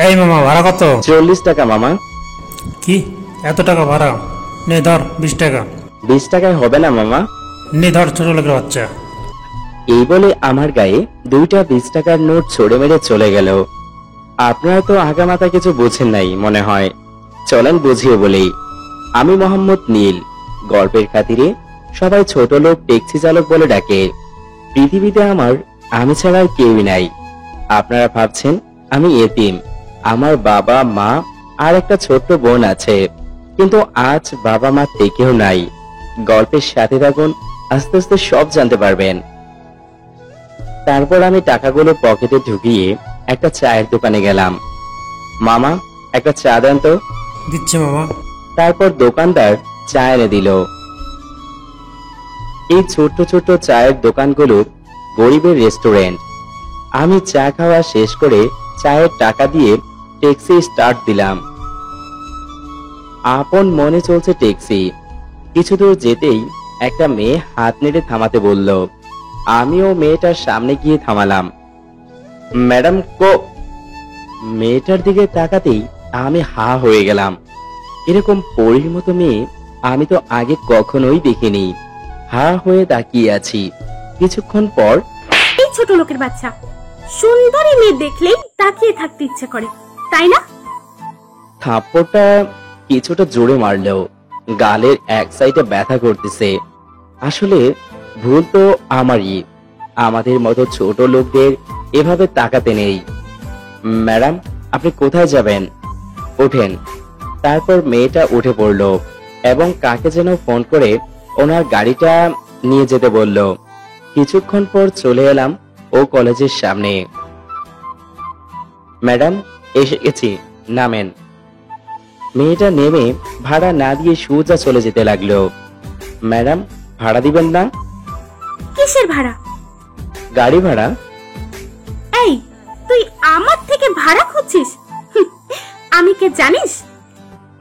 এই মামা, ভাড়া কত? 40 টাকা মামা। কি এত টাকা ভাড়া? নে ধর 20 টাকা। 20 টাকায় হবে না মামা। নে ধর, ছোট লোকের বাচ্চা। এই বলে আমার গায়ে 2টা 20 টাকার নোট ছড়ে মেরে চলে গেল। আপনারা তো আগামাথা কিছু বুঝেন নাই মনে হয়, চলেন বুঝিয়ে বলেই। আমি মোহাম্মদ নীল। গল্পের খাতিরে সবাই ছোট লোক ট্যাক্সি চালক বলে ডাকে। পৃথিবীতে আমি ছাড়া আর কেউই নাই। আপনারা ভাবছেন আমি এতিম, আমার বাবা মা আর একটা ছোট্ট বোন আছে, কিন্তু আজ বাবা মা থেকেও নাই। গল্পের সাথে থাকুন, আস্তে আস্তে সব জানতে পারবেন। তারপর আমি টাকাগুলো পকেটে ঢুকিয়ে একটা চায়ের দোকানে গেলাম। মামা, একটা চা দেন তো। দিচ্ছে মামা। তারপর দোকানদার চা এনে দিল। এই ছোট্ট ছোট্ট চায়ের দোকানগুলো গরিবের রেস্টুরেন্ট। আমি চা খাওয়া শেষ করে চায়ের টাকা দিয়ে ট্যাক্সি স্টার্ট দিলাম। আপন মনে চলছে ট্যাক্সি। কিছু দূর যেতেই একটা মেয়ে হাত নেড়ে থামাতে বলল। আমিও মেয়েটার সামনে গিয়ে থামালাম। ম্যাডাম কো। মেয়েটার দিকে তাকাতেই আমি হা হয়ে গেলাম। এরকম পরীর মতো মেয়ে আমি তো আগে কখনোই দেখিনি। হা হয়ে তাকিয়ে আছি। কিছুক্ষণ পর, এই ছোট লোকের বাচ্চা, সুন্দরী মেয়ে দেখলেই তাকিয়ে থাকতে ইচ্ছে করে, তাই না? থাপ্পড়টা কিছুটা জোরে মারলেও গালের এক সাইডে ব্যথা করতেছে। আসলে ভুল তো আমারই। আমাদের মতো ছোট লোকদের এভাবে তাকাতে নেই। ম্যাডাম, আপনি কোথায় যাবেন? ওঠেন। তারপর মেয়েটা উঠে পড়ল এবং কাকে যেন ফোন করে ওনার গাড়িটা নিয়ে যেতে বলল। কিছুক্ষণ পর চলে এলাম ও কলেজের সামনে। ম্যাডাম, এসে গেছি, নামেন। মেয়েটা নেমে ভাড়া না দিয়ে সোজা চলে যেতে লাগলো। ম্যাডাম, ভাড়া দিবেন না? কিসের ভাড়া? গাড়ি ভাড়া। এই, তুই আমার থেকে ভাড়া খুঁজছিস? আমি কে জানিস?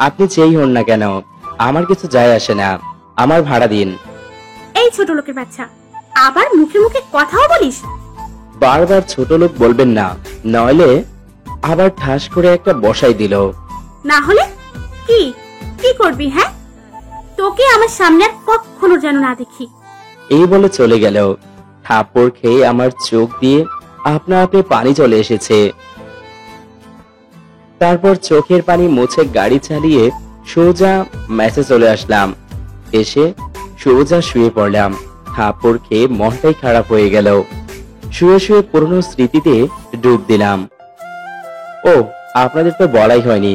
আপনি যেই হন না কেন, আমার কিছু যায় আসে না, আমার ভাড়া দিন। এই ছোট লোকের বাচ্চা, আবার মুখে মুখে কথাও বলিস? বারবার ছোট লোক বলবেন না, নইলে। আবার ঠাস করে একটা বসাই দিল। না হলে কি কি করবি? হ্যাঁ, তোকে আমার সামনে আর কখনো যেন না দেখি। এই বলে চলে গেল। থাপ্পড় খেয়ে আমার চোখ দিয়ে আপনা আপনি পানি চলে এসেছে। তারপর চোখের পানি মুছে গাড়ি চালিয়ে সোজা মেসে চলে আসলাম। এসে সোজা শুয়ে পড়লাম। থাপ্পড় খেয়ে মনটাই খারাপ হয়ে গেল। শুয়ে শুয়ে পুরনো স্মৃতিতে ডুব দিলাম। ও, আপনাদের তো বলাই হয়নি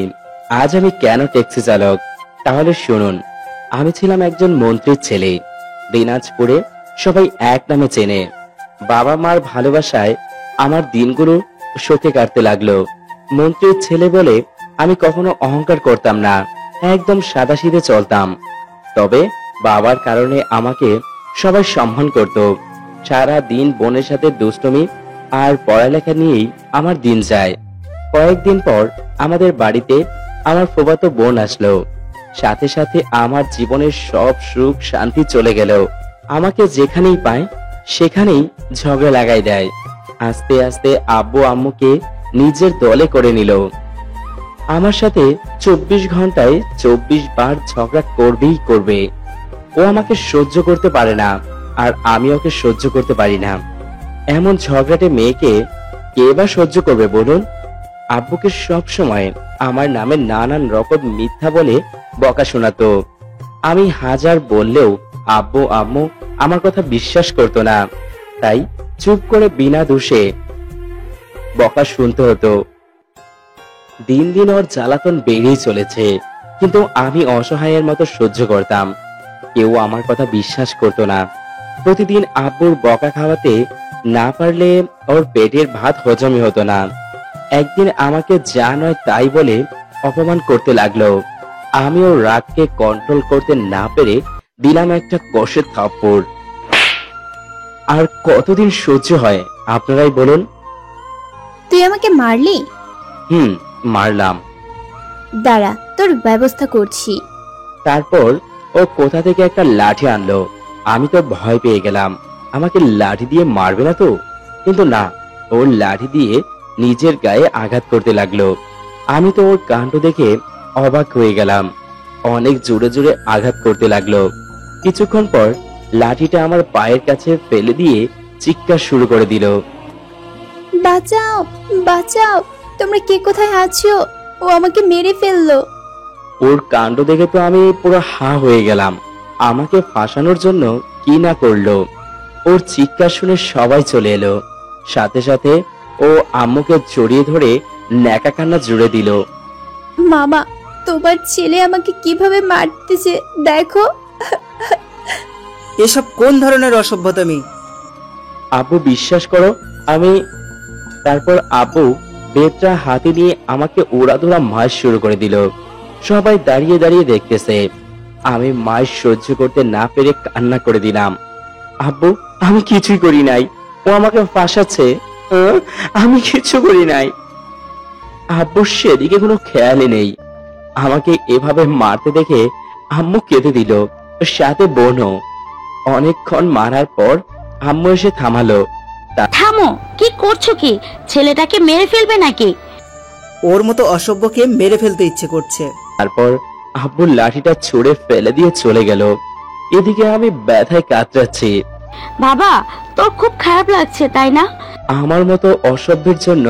আজ আমি কেন ট্যাক্সি চালক। তাহলে শুনুন, আমি ছিলাম একজন মন্ত্রীর ছেলে। দিনাজপুরে সবাই এক নামে চেনে। বাবা মার ভালোবাসায় আমার দিনগুলো শোকে কাটতে লাগলো। মন্ত্রীর ছেলে বলে আমি কখনো অহংকার করতাম না, একদম সাদাসিধে চলতাম। তবে বাবার কারণে আমাকে সবাই সম্মান করত। সারা দিন বোনের সাথে দুষ্টুমি আর পড়ালেখা নিয়েই আমার দিন যায়। কয়েকদিন পর আমাদের বাড়িতে আমার ফুফাতো বোন আসলো। সাথে সাথে আমার জীবনের সব সুখ শান্তি চলে গেল। আমাকে যেখানেই পায় সেখানেই ঝগড়া লাগাই দেয়। আস্তে আস্তে আব্বু আম্মুকে নিজের দলে করে নিল। আমার সাথে 24 ঘন্টায় 24 বার ঝগড়া করবেই করবে। ও আমাকে সহ্য করতে পারে না, আর আমি ওকে সহ্য করতে পারি না। এমন ঝগড়াটে মেয়েকে কে বা সহ্য করবে বলুন? আব্বুকে সব সময় আমার নামে নানান রকম মিথ্যা বলে বকা শোনাতো। আমি হাজার বললেও আব্বু আম্মু আমার কথা বিশ্বাস করতো না। তাই চুপ করে বিনা দোষে বকা শুনতে হতো। দিন দিন ওর জ্বালাতন বেড়েই চলেছে, কিন্তু আমি অসহায়ের মতো সহ্য করতাম। কেউ আমার কথা বিশ্বাস করতো না। প্রতিদিন আব্বুর বকা খাওয়াতে না পারলে ওর পেটের ভাত হজমই হতো না। একদিন আমাকে যা নয় তাই বলে অপমান করতে লাগলো। আমি ওর রাগকে কন্ট্রোল করতে না পেরে দিলাম একটা কষের থাপ্পড়। আর কতদিন সহ্য হয় আপনারাই বলুন? তুই আমাকে মারলি? মারলাম। দাঁড়া, তোর ব্যবস্থা করছি। তারপর ও কোথা থেকে একটা লাঠি আনলো। আমি তো ভয় পেয়ে গেলাম, আমাকে লাঠি দিয়ে মারবে না তো। কিন্তু না, ওর লাঠি দিয়ে নিজের গায়ে আঘাত করতে লাগলো। আমি তো ওর কাণ্ড দেখে অবাক হয়ে গেলাম। অনেক জোরে জোরে আঘাত করতে লাগলো। কিছুক্ষণ পর লাঠিটা আমার পায়ের কাছে ফেলে দিয়ে চিৎকার শুরু করে দিল। বাঁচাও, বাঁচাও, তোমরা কে কোথায় আছো? ও আমাকে মেরে ফেললো। ওর কাণ্ড দেখে তো আমি পুরো হা হয়ে গেলাম। আমাকে ফাঁসানোর জন্য কি না করলো। ওর চিৎকার শুনে সবাই চলে এলো। সাথে সাথে ও আম্মুকে জড়িয়ে ধরে ন্যাকা কান্না জুড়ে দিল। মামা, তোমার ছেলে আমাকে কিভাবে মারতেছে দেখো। এসব কোন ধরনের অসভ্যতামি? আব্বু বিশ্বাস করো আমি। তারপর আব্বু বেতটা হাতে নিয়ে আমাকে ওড়াধরা মার শুরু করে দিল। সবাই দাঁড়িয়ে দাঁড়িয়ে দেখতেছে। আমি মার সহ্য করতে না পেরে কান্না করে দিলাম। আব্বু, আমি কিছুই করি নাই, ও আমাকে ফাঁসাচ্ছে। আমি কিছু করি নাই। আব্বুর সেদিকে কোনো খেয়ালই নেই। আমাকে এভাবে মারতে দেখে আম্মু কেঁদে দিল, সাথে বোনও। অনেকক্ষণ মারার পর আম্মু এসে থামালো। থামো, কি করছো কি? ছেলেটাকে মেরে ফেলবে নাকি? ওর মতো অসভ্যকে মেরে ফেলতে ইচ্ছে করছে। তারপর আব্বুর লাঠিটা ছুঁড়ে ফেলে দিয়ে চলে গেল। এদিকে আমি ব্যথায় কাতরাচ্ছি। বাবা, তোর খুব খারাপ লাগছে তাই না? আমার মতো অসভ্যের জন্য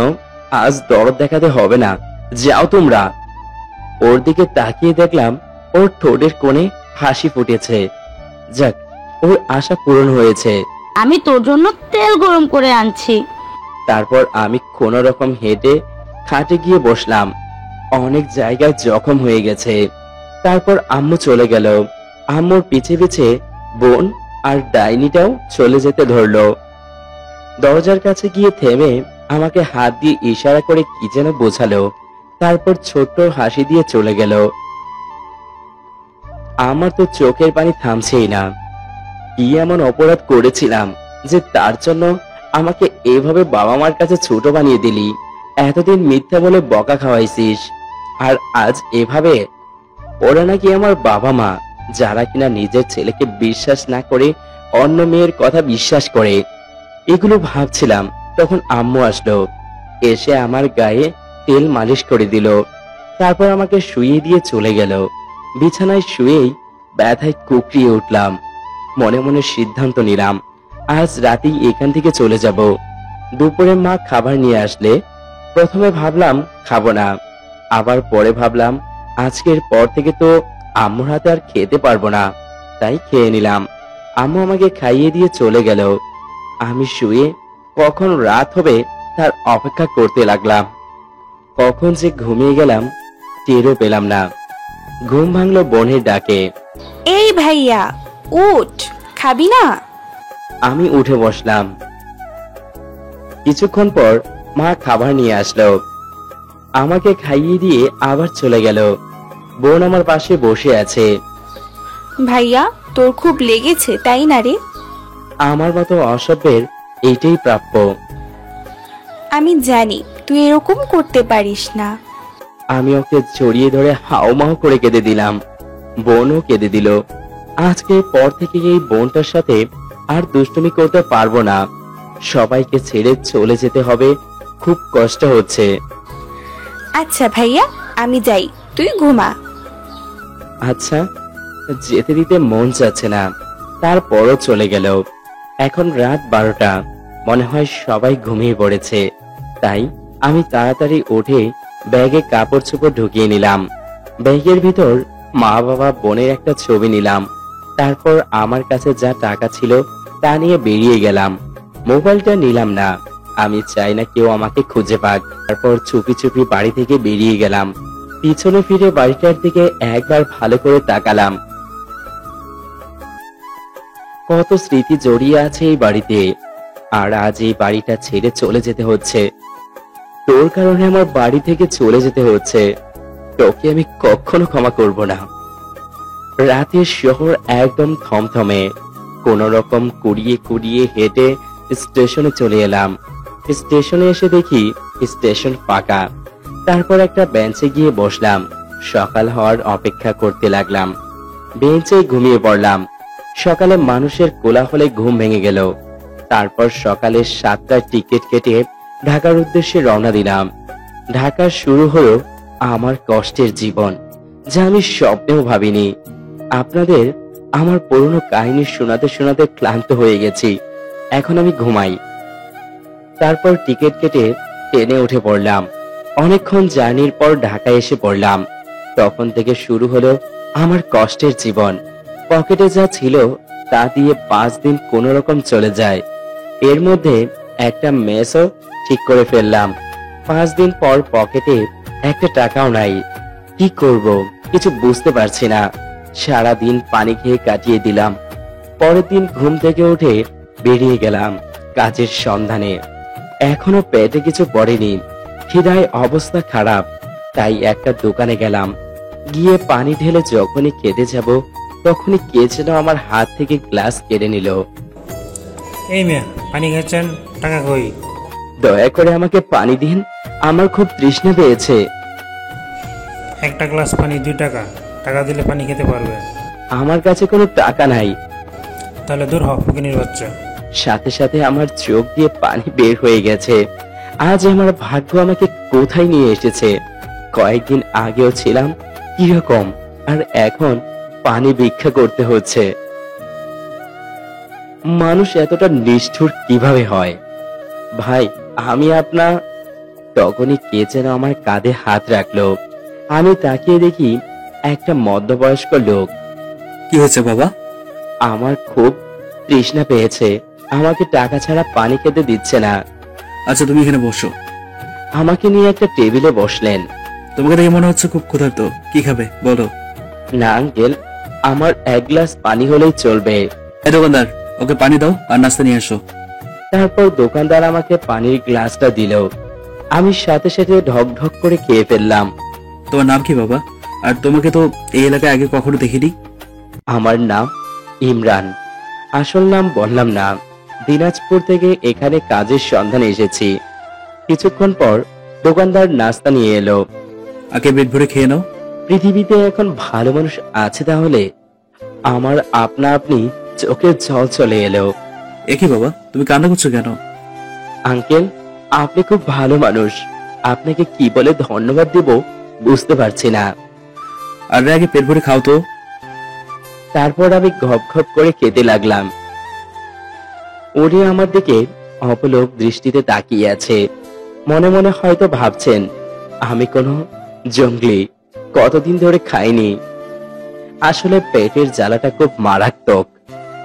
আজ দরদ দেখাতে হবে না, যাও তোমরা। ওর দিকে তাকিয়ে দেখলাম ওর ঠোঁটের কোণে হাসি ফুটেছে। যাক, ওর আশা পূরণ হয়েছে। আমি তোর জন্য তেল গরম করে আনছি। তারপর আমি কোনো রকম হেঁটে খাটে গিয়ে বসলাম। অনেক জায়গায় জখম হয়ে গেছে। তারপর আম্মু চলে গেল। আম্মুর পিছে পিছে বোন আর ডাইনিটাও চলে যেতে ধরলো। দরজার কাছে গিয়ে থেমে আমাকে হাত দিয়ে ইশারা করে কি যেন বোঝালো। তারপর ছোট্ট হাসি দিয়ে চলে গেল। আমার তো চোখের পানি থামছেই না। কি এমন অপরাধ করেছিলাম যে তার জন্য আমাকে এভাবে বাবা মার কাছে ছোট বানিয়ে দিলি? এতদিন মিথ্যা বলে বকা খাওয়াইছিস, আর আজ এভাবে? ওরা নাকি আমার বাবা মা, যারা কিনা নিজের ছেলেকে বিশ্বাস না করে অন্য মেয়ের কথা বিশ্বাস করে। এগুলো ভাবছিলাম, তখন আম্মু আসলো। এসে আমার গায়ে তেল মালিশ করে দিল। তারপর আমাকে শুইয়ে দিয়ে চলে গেল। বিছানায় শুয়েই ব্যথায় কুকরিয়ে উঠলাম। মনে মনে সিদ্ধান্ত নিলাম, আজ রাতেই এখান থেকে চলে যাব। দুপুরে মা খাবার নিয়ে আসলে প্রথমে ভাবলাম খাবো না, আবার পরে ভাবলাম আজকের পর থেকে তো আম্মুর হাতে আর খেতে পারবো না, তাই খেয়ে নিলাম। আম্মু আমাকে খাইয়ে দিয়ে চলে গেল। আমি শুয়ে কখন রাত হবে তার অপেক্ষা করতে লাগলাম। কখন যে ঘুমিয়ে গেলাম টেরও পেলাম না। ঘুম ভাঙলো বোনের ডাকে। এই ভাইয়া, উঠ, খাবি না? আমি উঠে বসলাম। কিছুক্ষণ পর মা খাবার নিয়ে আসলো। আমাকে খাইয়ে দিয়ে আবার চলে গেল। বোন আমার পাশে বসে আছে। ভাইয়া, তোর খুব লেগেছে তাই না রে? আমার মতো অসভ্যের এইটাই প্রাপ্য। আমি জানি তুই এরকম করতে পারিস না। আমি ওকে জড়িয়ে ধরে হাউমাউ করে কেঁদে দিলাম। বোনও কেঁদে দিল। আজকে পর থেকে এই বোনটার সাথে আর দুষ্টুমি করতে পারবো না। সবাইকে ছেড়ে চলে যেতে হবে, খুব কষ্ট হচ্ছে। আচ্ছা ভাইয়া, আমি যাই, তুই ঘুমা। আচ্ছা, যেতে দিতে মন যাচ্ছে না, তারপরও চলে গেল। এখন রাত 12টা, মনে হয় সবাই ঘুমিয়ে পড়েছে। তাই আমি তাড়াতাড়ি উঠে ব্যাগে কাপড় চোপড় ঢুকিয়ে নিলাম। ব্যাগের ভিতর মা বাবা বোনের একটা ছবি নিলাম। তারপর আমার কাছে যা টাকা ছিল তা নিয়ে বেরিয়ে গেলাম। মোবাইলটা নিলাম না, আমি চাই না কেউ আমাকে খুঁজে পাক। তারপর চুপি চুপি বাড়ি থেকে বেরিয়ে গেলাম। পিছনে ফিরে বাড়িটার দিকে একবার ভালো করে তাকালাম। কত স্মৃতি জড়িয়ে আছে এই বাড়িতে, আর আজ এই বাড়িটা ছেড়ে চলে যেতে হচ্ছে। তোর কারণে আমার বাড়ি থেকে চলে যেতে হচ্ছে। তোকে আমি কখনো ক্ষমা করব না। রাতের শহর একদম থমথমে। কোন রকম কুড়িয়ে কুড়িয়ে হেঁটে স্টেশনে চলে এলাম। স্টেশনে এসে দেখি স্টেশন ফাঁকা। তারপর একটা বেঞ্চে গিয়ে বসলাম। সকাল হওয়ার অপেক্ষা করতে লাগলাম। বেঞ্চে ঘুমিয়ে পড়লাম। সকালে মানুষের কোলাহলে ঘুম ভেঙে গেল। তারপর সকালে 7টার টিকিট কেটে ঢাকার উদ্দেশ্যে রওনা দিলাম। ঢাকা শুরু হলো আমার কষ্টের জীবন, যা আমি স্বপ্নেও ভাবিনি। আপনাদের আমার পুরনো কাহিনী শোনাতে শোনাতে ক্লান্ত হয়ে গেছি, এখন আমি ঘুমাই। তারপর টিকিট কেটে ট্রেনে উঠে পড়লাম। অনেকক্ষণ জার্নির পর ঢাকায় এসে পড়লাম। তখন থেকে শুরু হলো আমার কষ্টের জীবন। পকেটে যা ছিল তা দিয়ে 5 দিন কোনো রকম চলে যায়। এর মধ্যে একটা মেসও ঠিক করে ফেললাম। 5 দিন পর পকেটে একটা টাকাও নাই। কি করব কিছু বুঝতে পারছি না। সারা দিন পানি খেয়ে কাটিয়ে দিলাম। পরের দিন ঘুম থেকে উঠে বেরিয়ে গেলাম কাজের সন্ধানে। এখনো পেটে কিছু পড়েনি, খিদায় অবস্থা খারাপ। তাই একটা দোকানে গেলাম। গিয়ে পানি ঢেলে যখনই খেতে যাব তখনই কে যেন আমার হাত থেকে গ্লাস কেড়ে নিল। এই মেয়ে, পানি খেয়েছেন, টাকা কই? দয়া করে আমাকে পানি দিন, আমার খুব তৃষ্ণা পেয়েছে। একটা গ্লাস পানি 2 টাকা, টাকা দিলে পানি খেতে পারবে। আমার কাছে কোনো টাকা নাই। তাহলে দূর হ, ফকিনীর বাচ্চা। সাথে সাথে আমার চোখ দিয়ে পানি বের হয়ে গেছে। আজ আমার ভাগ্য আমাকে কোথায় নিয়ে এসেছে। কয়েকদিন আগেও ছিলাম কিরকম, আর এখন পানি ভিক্ষা করতে হচ্ছে। মানুষ এতটা নিষ্ঠুর কিভাবে হয়? ভাই, আমি আপনার। তখনই কে যেন আমার কাঁধে হাত রাখলো। আমি তাকিয়ে দেখি একটা মধ্যবয়স্ক লোক। কি হয়েছে বাবা? আমার খুব তৃষ্ণা পেয়েছে, আমাকে টাকা ছাড়া পানি খেতে দিচ্ছে না। আচ্ছা তুমি এখানে বসো। আমাকে নিয়ে একটা টেবিলে বসলেন। তোমাকে দেখে মনে হচ্ছে খুব ক্ষুধার্ত, কি খাবে বলো? না আঙ্কেল, আমার 1 গ্লাস পানি হলেই চলবে। এই দোকানদার, ওকে পানি দাও আর নাস্তা নিয়ে এসো। তারপর দোকানদার আমাকে পানির গ্লাসটা দিল। আমি সাথে সাথে ঢক ঢক করে খেয়ে ফেললাম। তোমার নাম কি বাবা? আর তোমাকে তো এই এলাকায় আগে কখনো দেখিনি। আমার নাম ইমরান। আসল নাম বললাম না। দিনাজপুর থেকে এখানে কাজের সন্ধানে এসেছি। কিছুক্ষণ পর দোকানদার নাস্তা নিয়ে এলো। আগে পেট ভরে খেয়ে নাও। পৃথিবীতে এখন ভালো মানুষ আছে তাহলে? আমার আপনা আপনি চোখে জল চলে এলো। একই বাবা, তুমি কান্না করছো কেন? আঙ্কেল, আপনি খুব ভালো মানুষ। আপনাকে কি বলে ধন্যবাদ দেব বুঝতে পারছি না। আর আগে পেট ভরে খাও তো। তারপর আমি ঘপ ঘপ করে খেতে লাগলাম। উনি আমার দিকে অপলক দৃষ্টিতে তাকিয়ে আছে। মনে মনে হয়তো ভাবছেন আমি কোনো জঙ্গলি, কতদিন ধরে খাইনি। আসলে পেটের জ্বালাটা খুব মারাত্মক।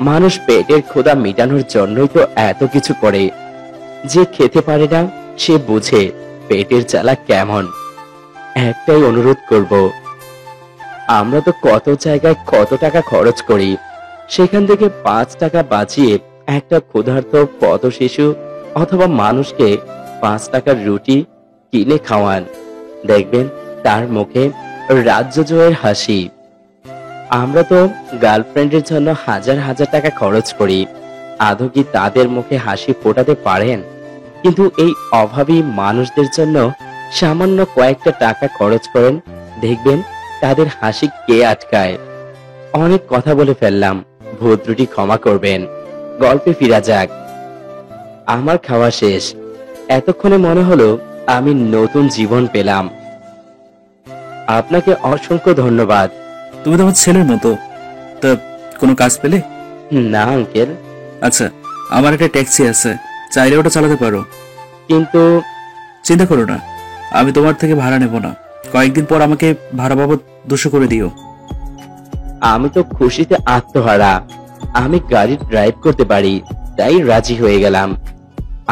মানুষ পেটের ক্ষুধা মেটানোর জন্যই তো এত কিছু করে। যে খেতে পারে না সে বুঝে পেটের জ্বালা কেমন। একটাই অনুরোধ করব, আমরা তো কত জায়গায় কত টাকা খরচ করি, সেখান থেকে 5 টাকা বাঁচিয়ে একটা ক্ষুধার্ত পথ শিশু অথবা মানুষকে 5 টাকার রুটি কিনে খাওয়ান। দেখবেন তার মুখে রাজ্য জয়ের হাসি। আমরা তো গার্লফ্রেন্ডের জন্য হাজার হাজার টাকা খরচ করি, আদৌ কি তাদের মুখে হাসি ফোটাতে পারেন? কিন্তু এই অভাবী মানুষদের জন্য সামান্য কয়েকটা টাকা খরচ করেন, দেখবেন তাদের হাসি কে আটকায়। অনেক কথা বলে ফেললাম, ভুল ত্রুটি ক্ষমা করবেন। গল্পে ফিরা যাক। আমার খাওয়া শেষ। এতক্ষণে মনে হলো আমি নতুন জীবন পেলাম। আপনাকে অসংখ্য ধন্যবাদ। তুমি তো আমার ছেলের মতো। তা কোনো কাজ পেলে? না আঙ্কেল। আচ্ছা, আমার একটা ট্যাক্সি আছে, চাইলে ওটা চালাতে পারো। কিন্তু চিন্তা করো না, আমি তোমার থেকে ভাড়া নেব না। কয়েকদিন পর আমাকে ভাড়া বাবদ 200 করে দিও। আমি তো খুশিতে আত্মহারা। আমি গাড়ি ড্রাইভ করতে পারি, তাই রাজি হয়ে গেলাম।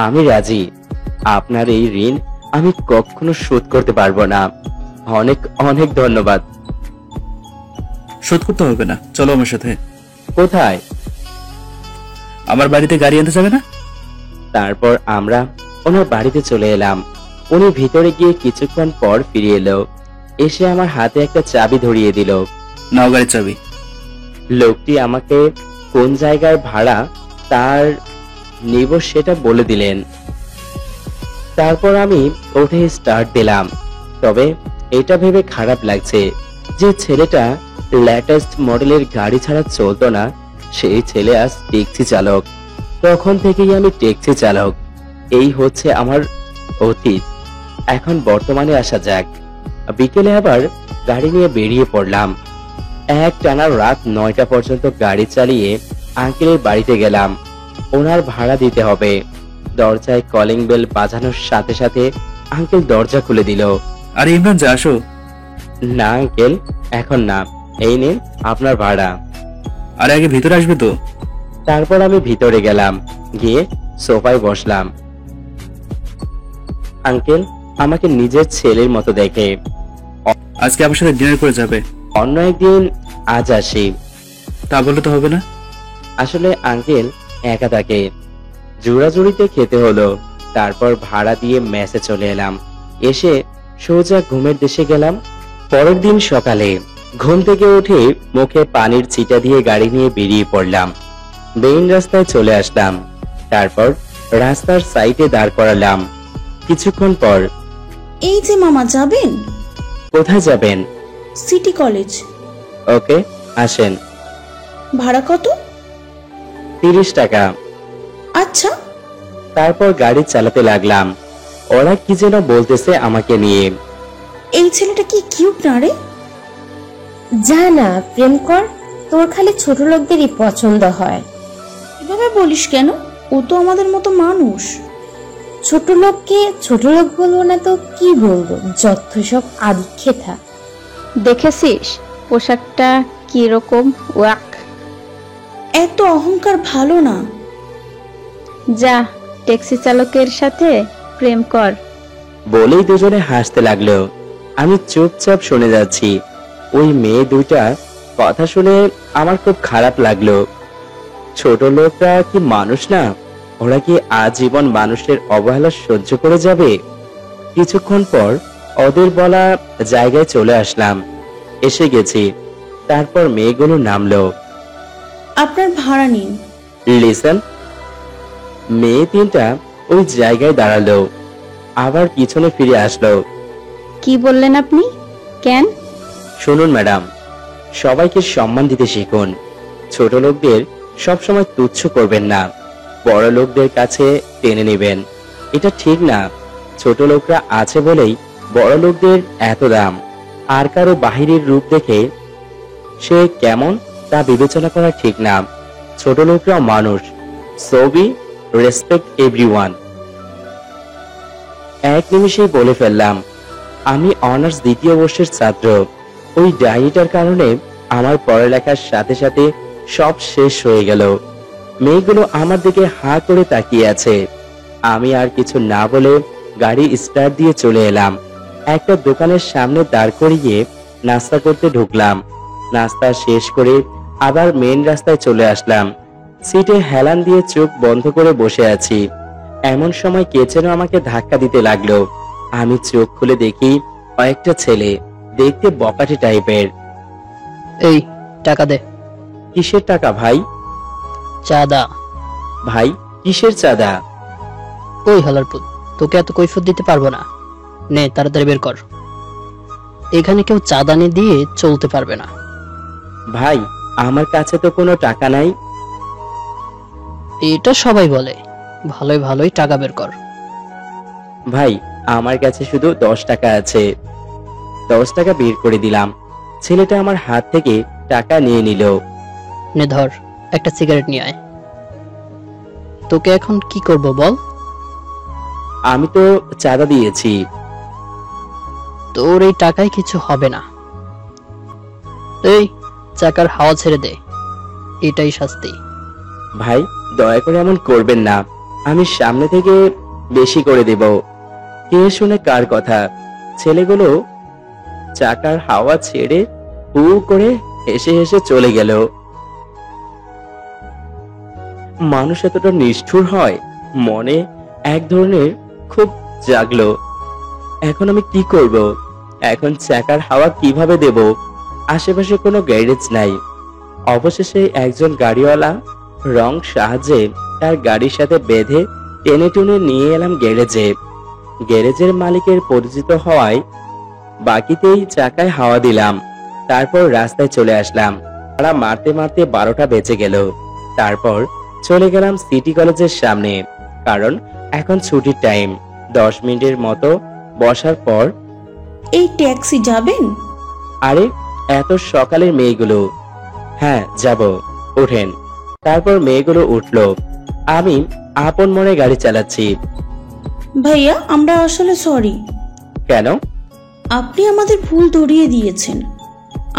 আমি রাজি। আপনার এই ঋণ আমি কখনো শোধ করতে পারবো না। অনেক অনেক ধন্যবাদ। শোধ করতে হবে না, চলো আমার সাথে। কোথায়? আমার বাড়িতে গাড়ি আনতে যাবে না? তারপর আমরা ওনার বাড়িতে চলে এলাম। উনি ভিতরে গিয়ে কিছুক্ষণ পর ফিরে এলো। এসে আমার হাতে একটা চাবি ধরিয়ে দিল। নাও গাড়ির চাবি। লোকটি আমাকে কোন জায়গায় ভাড়া তার নিব সেটা বলে দিলেন। তারপর আমি উঠে স্টার্ট দিলাম। তবে এটা ভেবে খারাপ লাগছে যে ছেলেটা লেটেস্ট মডেলের গাড়ি ছাড়া চলতো না, সেই ছেলে আজ ট্যাক্সি চালক। তখন থেকেই আমি ট্যাক্সি চালক। এই হচ্ছে আমার অতীত। এখন বর্তমানে আসা যাক। বিকেলে আবার গাড়ি নিয়ে বেরিয়ে পড়লাম। এক টানা রাত 9টা পর্যন্ত গাড়ি চালিয়ে আঙ্কেলের বাড়িতে গেলাম। ওনার ভাড়া দিতে হবে। দরজায় কলিং বেল বাজানোর সাথে সাথে আঙ্কেল দরজা খুলে দিল। আরে ইমরান, যা আসো। না আঙ্কেল, এখন না, এই নিন আপনার ভাড়া। আরে আগে ভিতরে আসবে তো। তারপর আমি ভিতরে গেলাম, গিয়ে সোফায় বসলাম। আঙ্কেল আমাকে নিজের ছেলের মতো দেখে। আজকে আমার সাথে ডিনার করে যাবে। অন্য একদিন, আজ আসি। তা বললে তো হবে না। আসলে আঙ্কেল একা থাকে, জোড়াজুড়িতে খেতে হলো। তারপর ভাড়া দিয়ে মেসে চলে এলাম। এসে সোজা ঘুমের দেশে গেলাম। পরের দিন সকালে ঘুম থেকে উঠে মুখে পানির ছিটা দিয়ে গাড়ি নিয়ে বেরিয়ে পড়লাম। মেইন রাস্তায় চলে আসলাম। তারপর রাস্তার সাইডে দাঁড় করালাম। কিছুক্ষণ পর, এই যে মামা, যাবেন? কোথায় যাবেন? City college. ওকে, আসেন। ভাড়া কত? 30 টাকা। আচ্ছা। তারপর গাড়ি চালাতে লাগলাম। ওরা কি যেন বলতেছে আমাকে নিয়ে। এই ছেলেটা কি কিউট না রে? যা না, প্রেম কর, তোর খালি ছোট লোকদেরই পছন্দ হয়। এভাবে বলিস কেন? ও তো আমাদের মতো মানুষ। ছোট লোককে ছোট লোক বলবো না তো কি বলবো, যত সব আদিক্ষেতা। দেখেছিস পোশাকটা কি রকম? ওয়াক, এত অহংকার ভালো না। যা ট্যাক্সি চালকের সাথে প্রেম কর। বলেই দুজনে হাসতে লাগলো। আমি চুপচাপ শুনে যাচ্ছি। ওই মেয়ে দুইটা কথা শুনে আমার খুব খারাপ লাগলো। ছোট লোকরা কি মানুষ না? ওরা কি আজীবন মানুষের অবহেলা সহ্য করে যাবে? কিছুক্ষণ পর ওদের বলা জায়গায় চলে আসলাম। এসে গেছি। তারপর মেয়েগুলো নামলো। আপনার ভাড়া নিন। লিসেন। মেয়ে তিনটা ওই জায়গায় দাঁড়ালো, আবার পিছনে ফিরে আসলো। কি বললেন আপনি? কেন? শুনুন ম্যাডাম, সবাইকে সম্মান দিতে শিখুন। ছোট লোকদের সবসময় তুচ্ছ করবেন না, বড় লোকদের কাছে টেনে নেবেন। এটা ঠিক না। ছোট লোকরা আছে বলেই বড় লোকদের এত দাম। আর কারো বাহিরের রূপ দেখে সে কেমন তা বিবেচনা করা ঠিক না। ছোট লোকরাও মানুষ। So be respect everyone. এক নিমিষেই বলে ফেললাম। আমি অনার্স দ্বিতীয় বর্ষের ছাত্র। ওই ডায়েরিটার কারণে আমার পড়ালেখার সাথে সাথে সব শেষ হয়ে গেল। মেয়েগুলো আমার দিকে হা করে তাকিয়ে আছে। আমি আর কিছু না বলে গাড়ি স্টার্ট দিয়ে চলে এলাম। একটা দোকানের সামনে দাঁড় করিয়ে নাস্তা করতে ঢুকলাম। নাস্তা শেষ করে আবার মেন রাস্তায় চলে আসলাম। সিটে হেলান দিয়ে চোখ বন্ধ করে বসে আছি। এমন সময় কে যেন আমাকে ধাক্কা দিতে লাগলো। আমি চোখ খুলে দেখি কয়েকটা ছেলে, দেখতে বকাটে টাইপের। এই টাকা দে। কিসের টাকা ভাই? চাঁদা। ভাই কিসের চাঁদা? ওই হালারপুত, তোকে এত কৈফিয়ত দিতে পারবো না। নে তাড়াতাড়ি বের কর। এখানে কেউ চাঁদা নিয়ে দিয়ে চলতে পারবে না। ভাই আমার কাছে তো কোনো টাকা নাই। এটা সবাই বলে, ভালোই ভালোই টাকা বের কর। ভাই আমার কাছে শুধু 10 টাকা আছে। 10 টাকা বের করে দিলাম। ছেলেটা আমার হাত থেকে টাকা নিয়ে নিল। নে ধর, একটা সিগারেট নিয়ে আয়। তোকে এখন কি করব বল? আমি তো চাঁদা দিয়েছি। তোর এই টাকায় কিছু হবে না। এই চাকার হাওয়া ছেড়ে দে, এটাই শাস্তি। ভাই দয়া করে এমন করবেন না, আমি সামনে থেকে বেশি করে দেব। কে শুনে কার কথা? ছেলেগুলো চাকার হাওয়া ছেড়ে হু করে হেসে হেসে চলে গেল। মানুষ এতটা নিষ্ঠুর হয়, মনে এক ধরনের খুব জাগলো। এখন আমি কি করব? এখন চাকার হাওয়া কিভাবে দেব? আশেপাশে কোনো গ্যারেজ নাই। অবশেষে একজন গাড়িওয়ালা রং সাহায্যে তার গাড়ির সাথে বেঁধে টেনে টুনে নিয়ে এলাম গ্যারেজে। গ্যারেজের মালিকের পরিচিত হওয়ায় বাকিতেই চাকায় হাওয়া দিলাম। তারপর রাস্তায় চলে আসলাম। তারা মারতে মারতে 12টা বেজে গেল। তারপর চলে গেলাম সিটি কলেজের সামনে, কারণ এখন ছুটির টাইম। 10 মিনিটের মতো বসার পর, এই ট্যাক্সি যাবেন? আরে এত সকালের মেয়েগুলো, হ্যাঁ যাব, ওঠেন। তারপর মেয়েগুলো উঠলো। আমি আপন মনে গাড়ি চালাচ্ছি। ভাইয়া, আমরা আসলে সরি। কেন? আপনি আমাদের ভুল ধরিয়ে দিয়েছেন।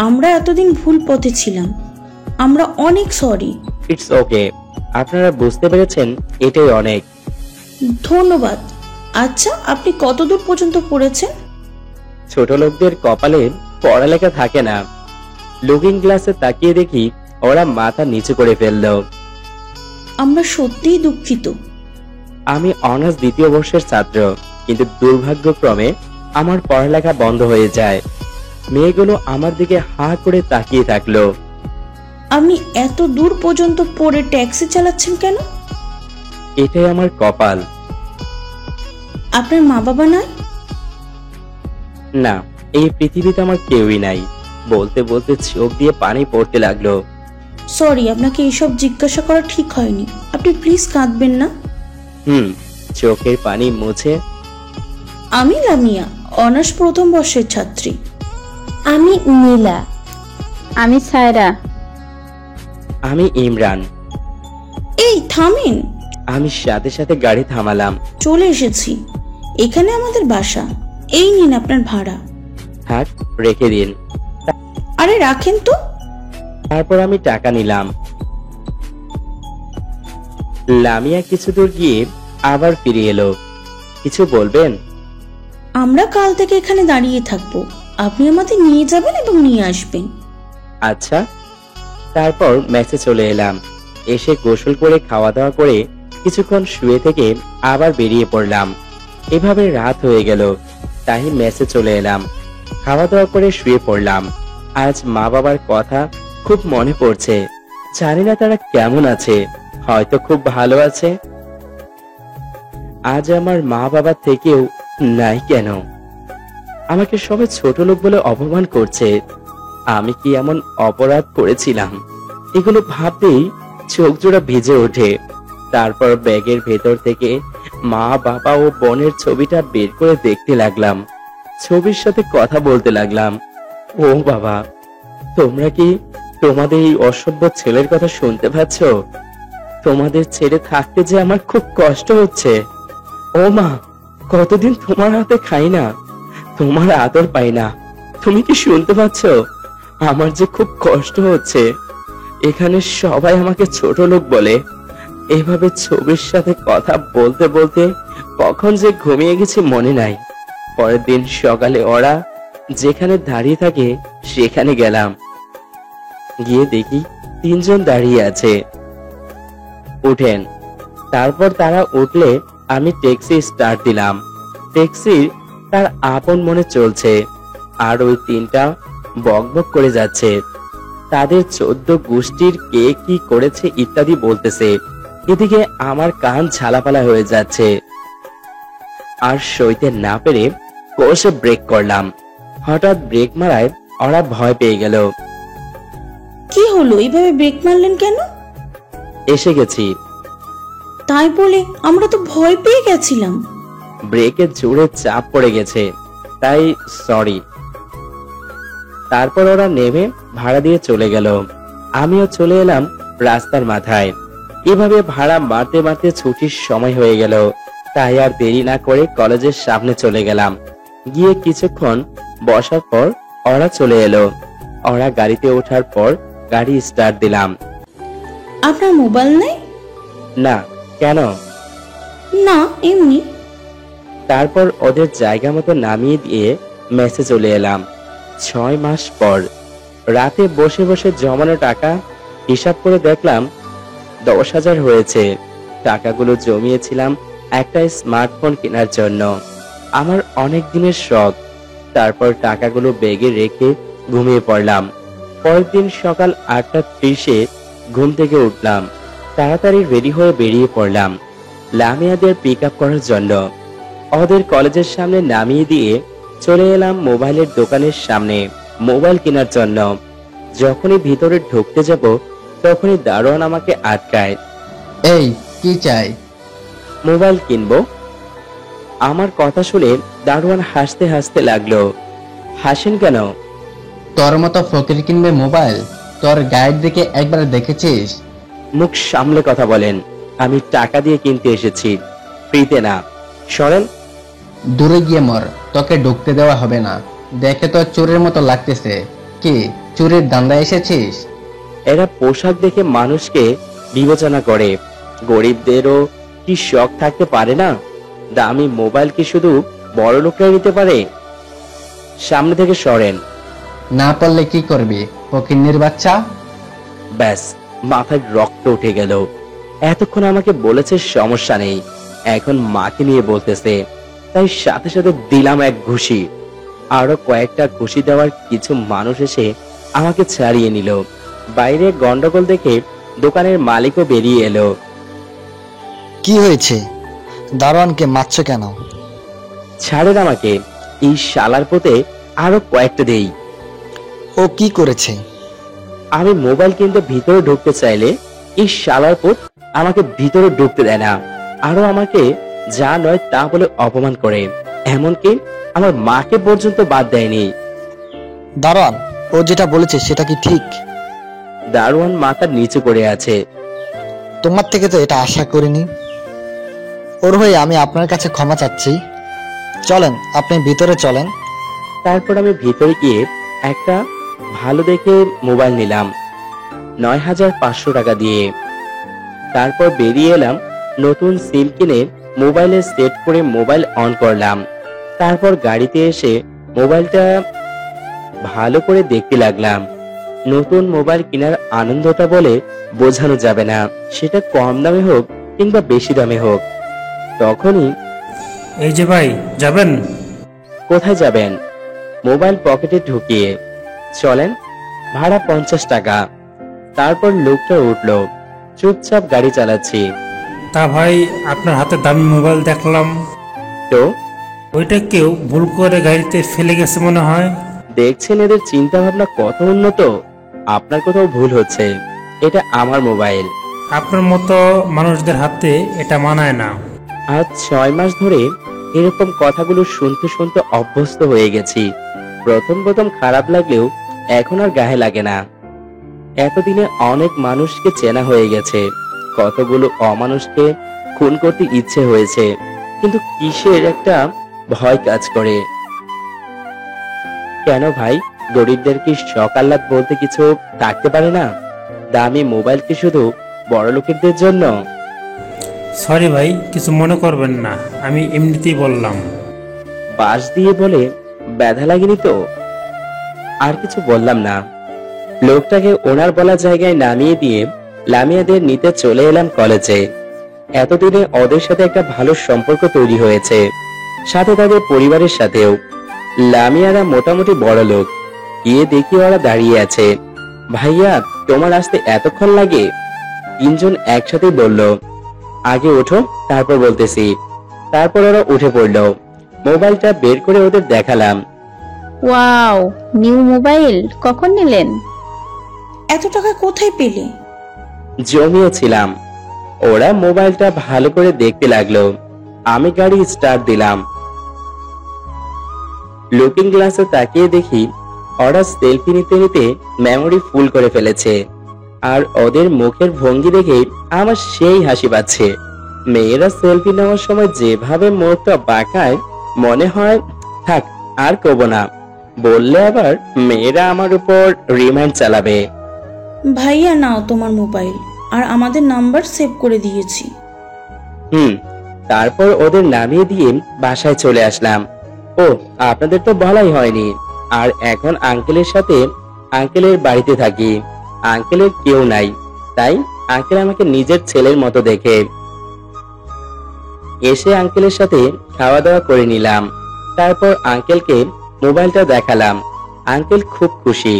আমরা এতদিন ভুল পথে ছিলাম। আমরা অনেক সরি। ইটস ওকে, আপনারা বুঝতে পেরেছেন, এটাই অনেক। ধন্যবাদ। আচ্ছা, আপনি কতদূর পর্যন্ত পড়েছেন? ছোট লোকদের কপালে পড়ালেখা থাকে না। লুকিং গ্লাসে তাকিয়ে দেখি ওরা মাথা নিচু করে ফেললো। আমরা সত্যিই দুঃখিত। আমি অনার্স 2য় বর্ষের ছাত্র, কিন্তু দুর্ভাগ্যক্রমে আমার পড়ালেখা বন্ধ হয়ে যায়। মেয়েগুলো আমার দিকে হা করে তাকিয়ে থাকলো। আপনি এত দূর পর্যন্ত পড়ে ট্যাক্সি চালাচ্ছেন কেন? এটাই আমার কপাল। আপনার মা বাবা নাই? না, এই পৃথিবীতে আমার কেউই নাই। বলতে বলতে চোখ দিয়ে পানি পড়তে লাগলো। সরি, আপনাকে এইসব জিজ্ঞাসা করা ঠিক হয়নি। আপনি প্লিজ কাঁদবেন না। চোখের পানি মুছে। আমি লামিয়া, অনার্স 1ম বর্ষের ছাত্রী। আমি নীলা। আমি সায়রা। আমি ইমরান। এই থামেন। আমি সাথে সাথে গাড়ি থামালাম। চলে এসেছি, এখানে আমাদের বাসা। এই নিন আপনার ভাড়া। থাক, রেখে দিন। আরে রাখেন তো। তারপর আমি টাকা নিলাম। লামিয়া কিছু দূর গিয়ে আবার ফিরে এলো। কিছু বলবেন? আমরা কাল থেকে এখানে দাঁড়িয়ে থাকবো। আপনি আমাদের নিয়ে যাবেন এবং নিয়ে আসবেন। আচ্ছা। তারপর মেসে চলে এলাম। এসে গোসল করে খাওয়া দাওয়া করে কিছুক্ষণ শুয়ে থেকে আবার বেরিয়ে পড়লাম। এভাবে রাত হয়ে গেল, তাই মেসে চলে এলাম। খাওয়া দাওয়া করে শুয়ে পড়লাম। আজ মা বাবার কথা খুব মনে পড়ছে। জানি না তারা কেমন আছে, হয়তো খুব ভালো আছে। আজ আমার মা বাবার থেকেও নাই কেন? আমাকে সবাই ছোট লোক বলে অপমান করছে। আমি কি এমন অপরাধ করেছিলাম? এগুলো ভাবতেই চোখ জোড়া ভিজে ওঠে। তারপর ব্যাগের ভেতর থেকে মা বাবা ও বোনের ছবিটা বের করে দেখতে লাগলাম। ছবির সাথে কথা বলতে লাগলাম। ও বাবা, তোমরা কি তোমাদের এই অসভ্য ছেলের কথা শুনতে পাচ্ছ? তোমাদের ছেড়ে থাকতে যে আমার খুব কষ্ট হচ্ছে। ও মা, কতদিন তোমার হাতে খাই না, তোমার আদর পাই না। তুমি কি শুনতে পাচ্ছ? আমার যে খুব কষ্ট হচ্ছে। এখানে সবাই আমাকে ছোট লোক বলে। এভাবে ছবির সাথে কথা বলতে বলতে কখন যে ঘুমিয়ে গেছি মনে নাই। পরের দিন সকালে ওরা যেখানে দাঁড়িয়ে থাকে সেখানে গেলাম। গিয়ে দেখি 3 জন দাঁড়িয়ে আছে। উঠেন। তারপর তারা উঠলে আমি ট্যাক্সি স্টার্ট দিলাম। ট্যাক্সি তার আপন মনে চলছে, আর ওই 3টা বকবক করে যাচ্ছে। তাদের 14 গোষ্ঠীর কে কি করেছে ইত্যাদি বলতেছে। এদিকে আমার কান ঝালাপালা হয়ে যাচ্ছে। আর সইতে না পেরে কষে ব্রেক করলাম। হঠাৎ ব্রেক মারায় ওরা ভয় পেয়ে গেল। কি হলো, এইভাবে ব্রেক মারলেন কেন? এসে গেছি। তাই বলে আমরা তো ভয় পেয়ে গেছিলাম। ব্রেকে জোরে চাপ পড়ে গেছে, তাই সরি। তারপর ওরা নেমে ভাড়া দিয়ে চলে গেল। আমিও চলে এলাম রাস্তার মাথায়। এভাবে ভাড়া মারতে মারতে ছুটির সময় হয়ে গেল, তাই আর দেরি না করে কলেজের সামনে চলে গেলাম। গিয়ে কিছুক্ষণ বসার পর ওরা চলে এলো। ওরা গাড়িতে ওঠার পর গাড়ি স্টার্ট দিলাম। আপনার মোবাইল নেই? না। কেন? না, এমনি। তারপর ওদের জায়গা মতো নামিয়ে দিয়ে মেসে চলে এলাম। 6 মাস পর রাতে বসে বসে জমানো টাকা হিসাব করে দেখলাম 10,000 হয়েছে। টাকাগুলো জমিয়েছিলাম একটা স্মার্টফোন কেনার জন্য, আমার অনেক দিনের শখ। তারপর টাকাগুলো ব্যাগে রেখে ঘুমিয়ে পড়লাম। পরের দিন সকাল 8:30-এ ঘুম থেকে উঠলাম। তাড়াতাড়ি রেডি হয়ে বেরিয়ে পড়লাম লামিয়াদের পিক আপ করার জন্য। ওদের কলেজের সামনে নামিয়ে দিয়ে চলে এলাম মোবাইলের দোকানের সামনে মোবাইল কেনার জন্য। যখনই ভিতরে ঢুকতে যাব তখনই দারোয়ান আমাকে আটকায়। এই কি চাই? মোবাইল কিনবো। আমার কথা শুনে দারোয়ান হাসতে হাসতে লাগলো। হাসেন কেন? তোর মতো ফকির কিনবে মোবাইল? তোর গাইড দিকে একবার দেখেছিস? মুখ সামলে কথা বলেন। আমি টাকা দিয়ে কিনতে এসেছি, ফ্রিতে না। সরেন। দূরে গিয়ে মর, তোকে ঢুকতে দেওয়া হবে না। দেখে তো চোরের মতো লাগতেছে। কি চুরির ধান্দায় এসেছিস? এরা পোশাক দেখে মানুষকে বিবেচনা করে। গরিবদেরও কি শখ থাকতে পারে না? দামি মোবাইল কি শুধু বড় লোকরা নিতে পারে? সামনে থেকে সরেন। না পারলে কি করবি ফকিন্নির বাচ্চা? ব্যাস, মাথায় রক্ত উঠে গেল। এতক্ষণ আমাকে বলেছে সমস্যা নেই, এখন মাকে নিয়ে বলতেছে। তাই সাথে সাথে দিলাম এক ঘুষি। আরো কয়েকটা ঘুষি দেওয়ার কিছু মানুষ এসে আমাকে ছাড়িয়ে নিল। বাইরে গন্ডগোল দেখে দোকানের মালিকও বেরিয়ে এলো। কি হয়েছে? দারোয়ানকে মারছো কেন? ছাড়েন আমাকে, এই শালার পোতে আরো কয়েকটা দেই। ও কি করেছে? আমি মোবাইল কিনতে ভিতরে ঢুকতে চাইলে এই শালার পোত আমাকে ভিতরে ঢুকতে দেয় না, আরো আমাকে যা নয় তা বলে অপমান করে। এমনকি আমার মাকে পর্যন্ত বাদ দেয়নি। দারোয়ান, ও যেটা বলেছে সেটা কি ঠিক? দারোয়ান মাথা নিচু করে আছে। তোমার থেকে তো এটা আশা করিনি। ওর হয়ে আমি আপনার কাছে ক্ষমা চাচ্ছি। চলেন, আপনি ভিতরে চলেন। তারপর আমি ভিতরে গিয়ে একটা ভালো দেখে মোবাইল নিলাম ৯,৫০০ টাকা দিয়ে। তারপর বেরিয়ে এলাম, নতুন সিম কিনে মোবাইলে সেট করে মোবাইল অন করলাম। তারপর গাড়িতে এসে মোবাইলটা ভালো করে দেখতে লাগলাম। নতুন মোবাইল কেনার আনন্দটা বলে বোঝানো যাবে না, সেটা কম দামে হোক কিংবা বেশি দামে হোক। তখনই, এই যে ভাই, যাবেন? কোথায় যাবেন? মোবাইল পকেটে ঢুকিয়ে। চলেন, ভাড়া 50 টাকা। তারপর লোকটা উঠলো। চুপচাপ গাড়ি চালাচ্ছি। তা ভাই, আপনার হাতে দামি মোবাইল দেখলাম, তো ওইটা কেউ ভুল করে গাড়িতে ফেলে গেছে মনে হয়। দেখছেন এদের চিন্তা ভাবনা কত উন্নত। আপনার কোথাও ভুল হচ্ছে, এটা আমার মোবাইল। আপনার মতো মানুষদের হাতে এটা মানায় না। আজ 6 মাস ধরে এরকম কথাগুলো শুনতে শুনতে অভ্যস্ত হয়ে গেছি। প্রথম প্রথম খারাপ লাগলেও এখন আর গায়ে লাগে না। এতদিনে অনেক মানুষকে চেনা হয়ে গেছে, কতগুলো অমানুষকে খুন করতে ইচ্ছে হয়েছে, কিন্তু কিসের একটা ভয় কাজ করে। কেন ভাই, গরিবদের কি শখ আহ্লাদ বলতে কিছু থাকতে পারে না? দামি মোবাইল কি শুধু বড় লোকেদের জন্য? সরি ভাই, কিছু মনে করবেন না, আমি এমনিতেই বললাম। বাস দিয়ে বলে ব্যথা লাগেনি তো? আর কিছু বললাম না। লোকটাকে ওনার বলা জায়গায় নামিয়ে দিয়ে লামিয়াদের নিতে চলে এলাম কলেজে। এতদিনে ওদের সাথে একটা ভালো সম্পর্ক তৈরি হয়েছে, সাথে তাদের পরিবারের সাথেও। লামিয়ারা মোটামুটি বড় লোক। গিয়ে দেখি ওরা দাঁড়িয়ে আছে। ভাইয়া, তোমার আসতে এতক্ষণ লাগে? তিনজন একসাথে বলল। আগে ওঠো, তারপর বলতেছি। তারপর ওরা উঠে পড়লো। মোবাইলটা বের করে ওদের দেখালাম। ওয়াও, নিউ মোবাইল কখন নিলেন? এত টাকা কোথায় পেলে? জমিয়েছিলাম। ওরা মোবাইলটা ভালো করে দেখতে লাগলো। আমি গাড়ি স্টার্ট দিলাম। লুকিং গ্লাসে তাকিয়ে দেখি ওরা সেলফি নিতে নিতে মেমোরি ফুল করে ফেলেছে। আর ওদের মুখের ভঙ্গি দেখে আমার সেই হাসি পাচ্ছে। মেয়েরা সেলফি নেওয়ার সময় যেভাবে মুখটা বাঁকায়, মনে হয় থাক আর কব না, বললে আবার মেয়েরা আমার উপর রিমাইন্ড চালাবে। ভাইয়া, নাও তোমার মোবাইল, আর আমাদের নাম্বার সেভ করে দিয়েছি। তারপর ওদের নামিয়ে দিয়ে বাসায় চলে আসলাম। ও, আপনাদের তো বলাই হয়নি। আর এখন আঙ্কেলের সাথে আঙ্কেলের বাড়িতে থাকি। আঙ্কেলের কেউ নাই, তাই আঙ্কেল আমাকে নিজের ছেলের মতো দেখে। এসে আঙ্কেলের সাথে খাওয়া দাওয়া করে নিলাম। তারপর আঙ্কেলকে মোবাইলটা দেখালাম। আঙ্কেল খুব খুশি।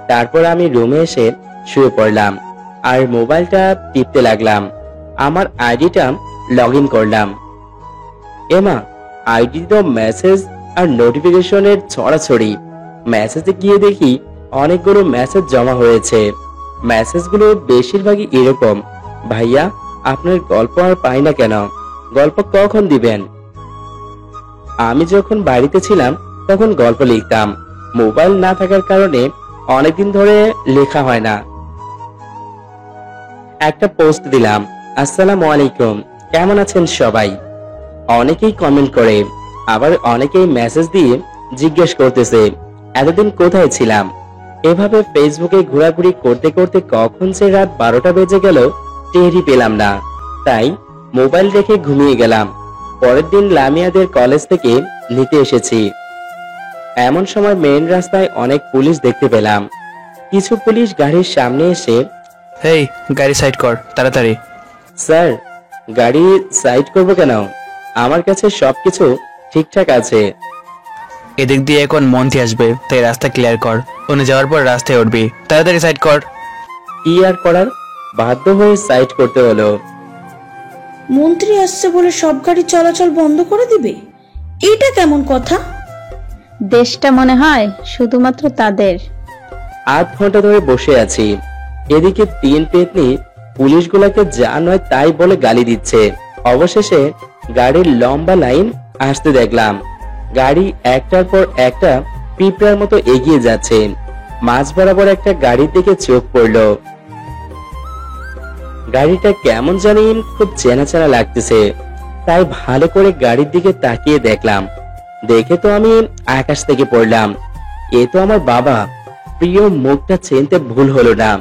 তারপর আমি রুমে এসে শুয়ে পড়লাম আর মোবাইলটা টিপতে লাগলাম। আমার আইডিটা লগ ইন করলাম। এমা, আইডি তো মেসেজ আর নোটিফিকেশনের ছড়াছড়ি। মেসেজে গিয়ে দেখি অনেকগুলো মেসেজ জমা হয়েছে। মেসেজগুলো বেশিরভাগই এরকম, ভাইয়া আপনার গল্প আর পাই না কেন, গল্প কখন দিবেন? আমি যখন বাড়িতে ছিলাম তখন গল্প লিখতাম। মোবাইল না থাকার কারণে অনেকদিন ধরে লেখা হয় না। একটা পোস্ট দিলাম, আসসালামু আলাইকুম, কেমন আছেন সবাই। অনেকেই কমেন্ট করে, আবার অনেকেই মেসেজ দিয়ে জিজ্ঞেস করতেছে এতদিন কোথায় ছিলাম। এভাবে ফেসবুকে ঘোরাঘুরি করতে করতে কখন যে রাত 12টা বেজে গেল টেরই পেলাম না। তাই মোবাইল রেখে ঘুমিয়ে গেলাম। পরের দিন লামিয়াদের কলেজ থেকে নিতে এসেছি। এমন সময় মেইন রাস্তায় অনেক পুলিশ দেখতে পেলাম। কিছু পুলিশ গাড়ির সামনে এসে, হেই, গাড়ি সাইড কর তাড়াতাড়ি। স্যার, গাড়ি সাইড করবো কেন? আমার কাছে সবকিছু ঠিকঠাক আছে। এদিক দিয়ে এখন মন্ত্রী আসবে, তাই রাস্তা ক্লিয়ার কর। উনি যাওয়ার পর রাস্তায় উঠবি, তাড়াতাড়ি সাইড কর। কি আর করার, বাধ্য হয়ে সাইড করতে হলো। মন্ত্রী আসছে বলে সব গাড়ি চলাচল বন্ধ করে দিবে? এটা কেমন কথা? দেশটা মনে হয় শুধুমাত্র তাদের। আধ ঘন্টা ধরে বসে আছি। এদিকে 3 পেতনি পুলিশগুলোকে যা নয় তাই বলে গালি দিচ্ছে। অবশেষে গাড়ির লম্বা লাইন আসতে দেখলাম। গাড়ি একটার পর একটা পিঁপড়ার মতো এগিয়ে যাচ্ছে। মাঝ বরাবর একটা গাড়ির দিকে চোখ পড়লো। গাড়িটা কেমন জানি খুব চেনা চেনা লাগতেছে, তাই ভালো করে গাড়ির দিকে তাকিয়ে দেখলাম। দেখে তো আমি আকাশ থেকে পড়লাম। এ তো আমার বাবা। প্রিয় মুখটা চিনতে ভুল হলো না।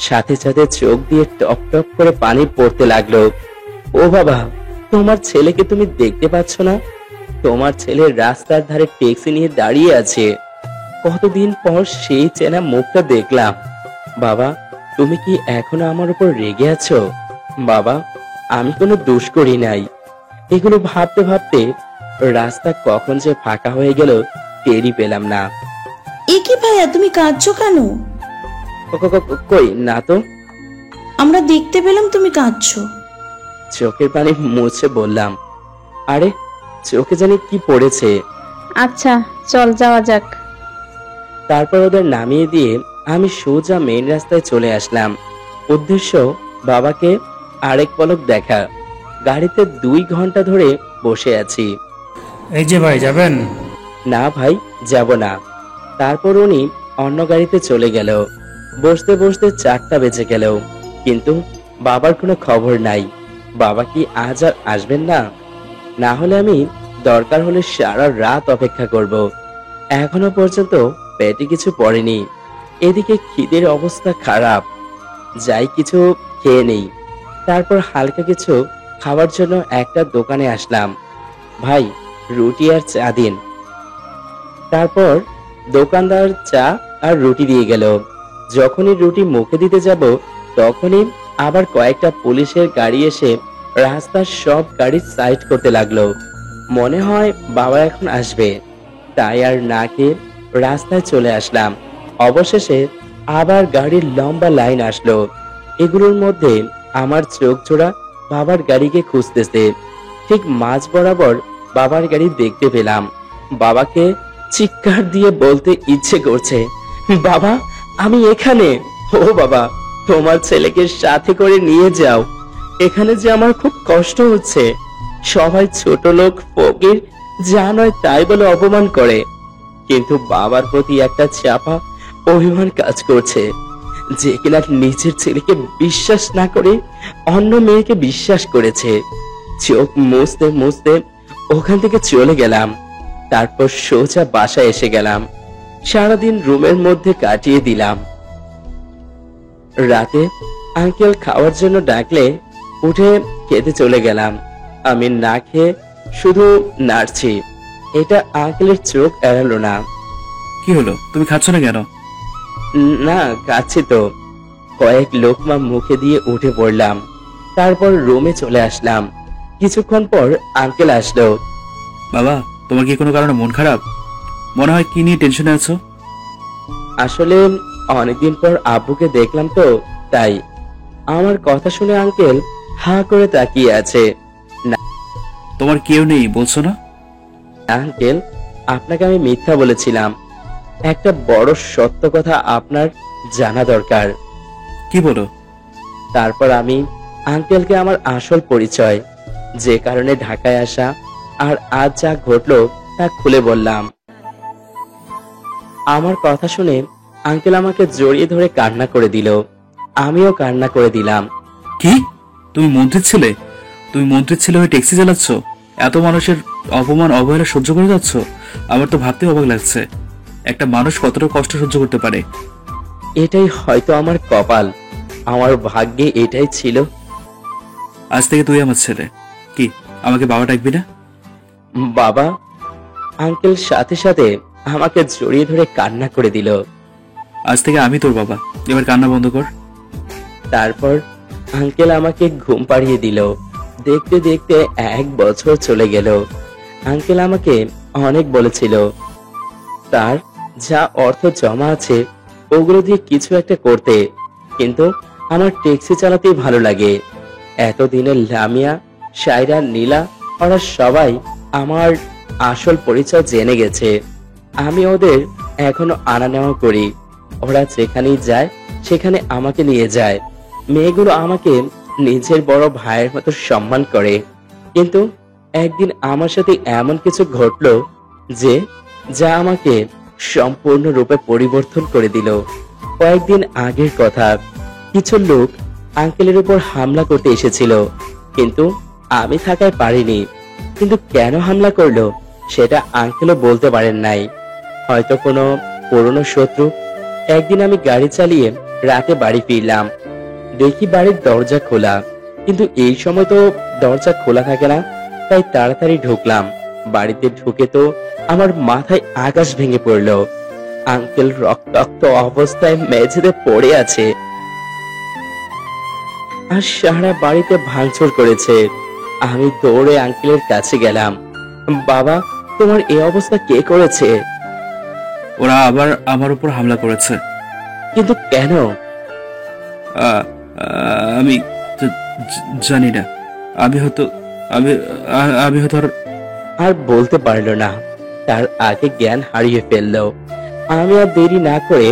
সাথে সাথে চোখ দিয়ে টপ টপ করে পানি পড়তে লাগলো। ও বাবা, তোমার ছেলেকে তুমি দেখতে পাচ্ছ না? তোমার ছেলে রাস্তার ধারে ট্যাক্সি নিয়ে দাঁড়িয়ে আছে। কতদিন পর সেই চেনা মুখটা দেখলাম। বাবা, তুমি কি এখনো আমার উপর রেগে আছো? বাবা, আমি কোনো দোষ করি নাই। এগুলো ভাবতে ভাবতে রাস্তা কখন যে ফাঁকা হয়ে গেল টেরই পেলাম না। এ কি ভাইয়া, তুমি কাঁদছো কেন? কই না তো। আমরা দেখতে পেলাম তুমি কাঁদছো। চোখের পানি মুছে বললাম, আরে চোখে জানি কি পড়েছে। আচ্ছা, চল যাওয়া যাক। তারপর ওদের নামিয়ে দিয়ে আমি সোজা মেইন রাস্তায় চলে আসলাম। উদ্দেশ্য বাবাকে আরেক পলক দেখা। গাড়িতে 2 ঘন্টা ধরে বসে আছি। এই যে ভাই, যাবেন? না ভাই, যাব না। তারপর উনি অন্য গাড়িতে চলে গেল। বসতে বসতে 4টা বেজে গেল, কিন্তু বাবার কোনো খবর নাই। বাবা কি আজ আর আসবেন না? না হলে আমি দরকার হলে সারা রাত অপেক্ষা করব। এখনো পর্যন্ত পেটে কিছু পড়েনি। এদিকে খিদের অবস্থা খারাপ। যাই কিছু খেয়ে নেই। তারপর হালকা কিছু খাওয়ার জন্য একটা দোকানে আসলাম। ভাই, রুটি আর চা দিন। তারপর দোকানদার চা আর রুটি দিয়ে গেল। যখনই রুটি মুখে দিতে যাব তখনই আবার কয়েকটা পুলিশের গাড়ি এসে রাস্তার সব গাড়ি সাইড করতে লাগলো। মনে হয় বাবা এখন আসবে, তাই আর না খেয়ে রাস্তায় চলে আসলাম। অবশেষে আবার গাড়ির লম্বা লাইন আসলো। এগুলোর মধ্যে আমার চোখ জোড়া বাবার গাড়িকে খুঁজতেছে। ঠিক মাঝ বরাবর বাবার গাড়ি দেখতে পেলাম। বাবাকে চিৎকার দিয়ে বলতে ইচ্ছে করছে, বাবা, আমি এখানে। ও বাবা, তোমার ছেলেকে সাথে করে নিয়ে যাও। এখানে যে আমার খুব কষ্ট হচ্ছে। সবাই ছোট লোক, ফকির, যা নয় তাই বলে অপমান করে, কিন্তু বাবার প্রতি একটা চাপা অভিমান কাজ করছে, যে কিনা নিজের ছেলেকে বিশ্বাস না করে অন্য মেয়েকে বিশ্বাস করেছে। চোখ মুছতে মুছতে ওখান থেকে চলে গেলাম। তারপর সোজা বাসায় এসে গেলাম। সারাদিন রুমের মধ্যে কাটিয়ে দিলাম। রাতে আঙ্কেল খাওয়ার জন্য ডাকলে উঠে খেতে চলে গেলাম। আমি না খেয়ে শুধু নাড়ছি। এটা আঙ্কেলের চোখ এড়ালো না। কি হলো, তুমি খাচ্ছ না কেন? না, খাচ্ছি তো। কয়েক লোকমা মুখে দিয়ে উঠে পড়লাম। তারপর রুমে চলে আসলাম। কিছুক্ষণ পর আঙ্কেল আসলো। বাবা, তোমার কি কোনো কারণে মন খারাপ? মনে হয় কি নিয়ে টেনশনে আছো? আসলে অনেকদিন পর আব্বুকে দেখলাম তো, তাই। আমার কথা শুনে আঙ্কেল হা করে তাকিয়ে আছে। তোমার কেউ নেই বলছো না? আঙ্কেল, আপনাকে আমি মিথ্যা বলেছিলাম। একটা বড় সত্য কথা আপনার জানা দরকার। কি বলো? তারপর আমি আঙ্কেলকে আমার আসল পরিচয়, যে কারণে ঢাকায় আসা, আর আজ যা ঘটলো তা খুলে বললাম। আমার কথা শুনে আঙ্কেল আমাকে জড়িয়ে ধরে কান্না করে দিল। আমিও কান্না করে দিলাম। কি, তুমি মন্ত্রীর ছেলে? তুমি মন্ত্রীর ছেলে হয়ে ট্যাক্সি চালাচ্ছ? এত মানুষের অপমান অবহেলা সহ্য করে যাচ্ছ? আমার তো ভাবতে অবাক লাগছে, একটা মানুষ কতটা কষ্ট সহ্য করতে পারে। এটাই হয়তো আমার কপাল, আমার ভাগ্যে এটাই ছিল। আজ থেকে তুই আমার ছেলে। কি, আমাকে বাবা ডাকবি না? বাবা? আঙ্কেল সাথে সাথে আমাকে জড়িয়ে ধরে কান্না করে দিল। আজ থেকে আমি তোর বাবা, এবার কান্না বন্ধ কর। তারপর আঙ্কেল আমাকে ঘুম পাড়িয়ে দিল। দেখতে দেখতে 1 বছর চলে গেল। আঙ্কেল আমাকে অনেক বলেছিল তার যা অর্থ জমা আছে ওগুলো দিয়ে কিছু একটা করতে, কিন্তু আমার ট্যাক্সি চালাতেই ভালো লাগে। এতদিনের লামিয়া, সায়রা, নীলা ওরা সবাই আমার আসল পরিচয় জেনে গেছে। আমি ওদের এখনো আনা নেওয়া করি। ওরা যেখানেই যায় সেখানে আমাকে নিয়ে যায়। মেয়েগুলো আমাকে নিজের বড় ভাইয়ের মতো সম্মান করে। কিন্তু একদিন আমার সাথে এমন কিছু ঘটলো যে যা আমাকে সম্পূর্ণরূপে পরিবর্তন করে দিল। কয়েকদিন আগের কথা, কিছু লোক আঙ্কেলের উপর হামলা করতে এসেছিল, কিন্তু আমি থাকায় পারিনি। কিন্তু কেন হামলা করলো সেটা আঙ্কেলও বলতে পারেন নাই। হয়তো কোনো পুরনো শত্রু। একদিন আমি গাড়ি চালিয়ে রাতে বাড়ি ফিরলাম, দেখি বাড়ির দরজা খোলা, কিন্তু এই সময় তো দরজা খোলা থাকে না, তাই তাড়াতাড়ি ঢুকলাম। বাড়িতে ঢুকে তো আমার মাথায় আকাশ ভেঙে পড়লো। আঙ্কেল রক্তাক্ত অবস্থায় মেঝেতে পড়ে আছে, আর সারা বাড়িতে ভাঙচুর করেছে। আমি দৌড়ে আঙ্কেলের কাছে গেলাম। বাবা, তোমার এই অবস্থা কে করেছে? ওরা আবার আমার উপর হামলা করেছে। কিন্তু কেন? আমি জানি না। আমি হয়তো আর বলতে পারলো না, তার আগে জ্ঞান হারিয়ে ফেললো। আমি আর দেরি না করে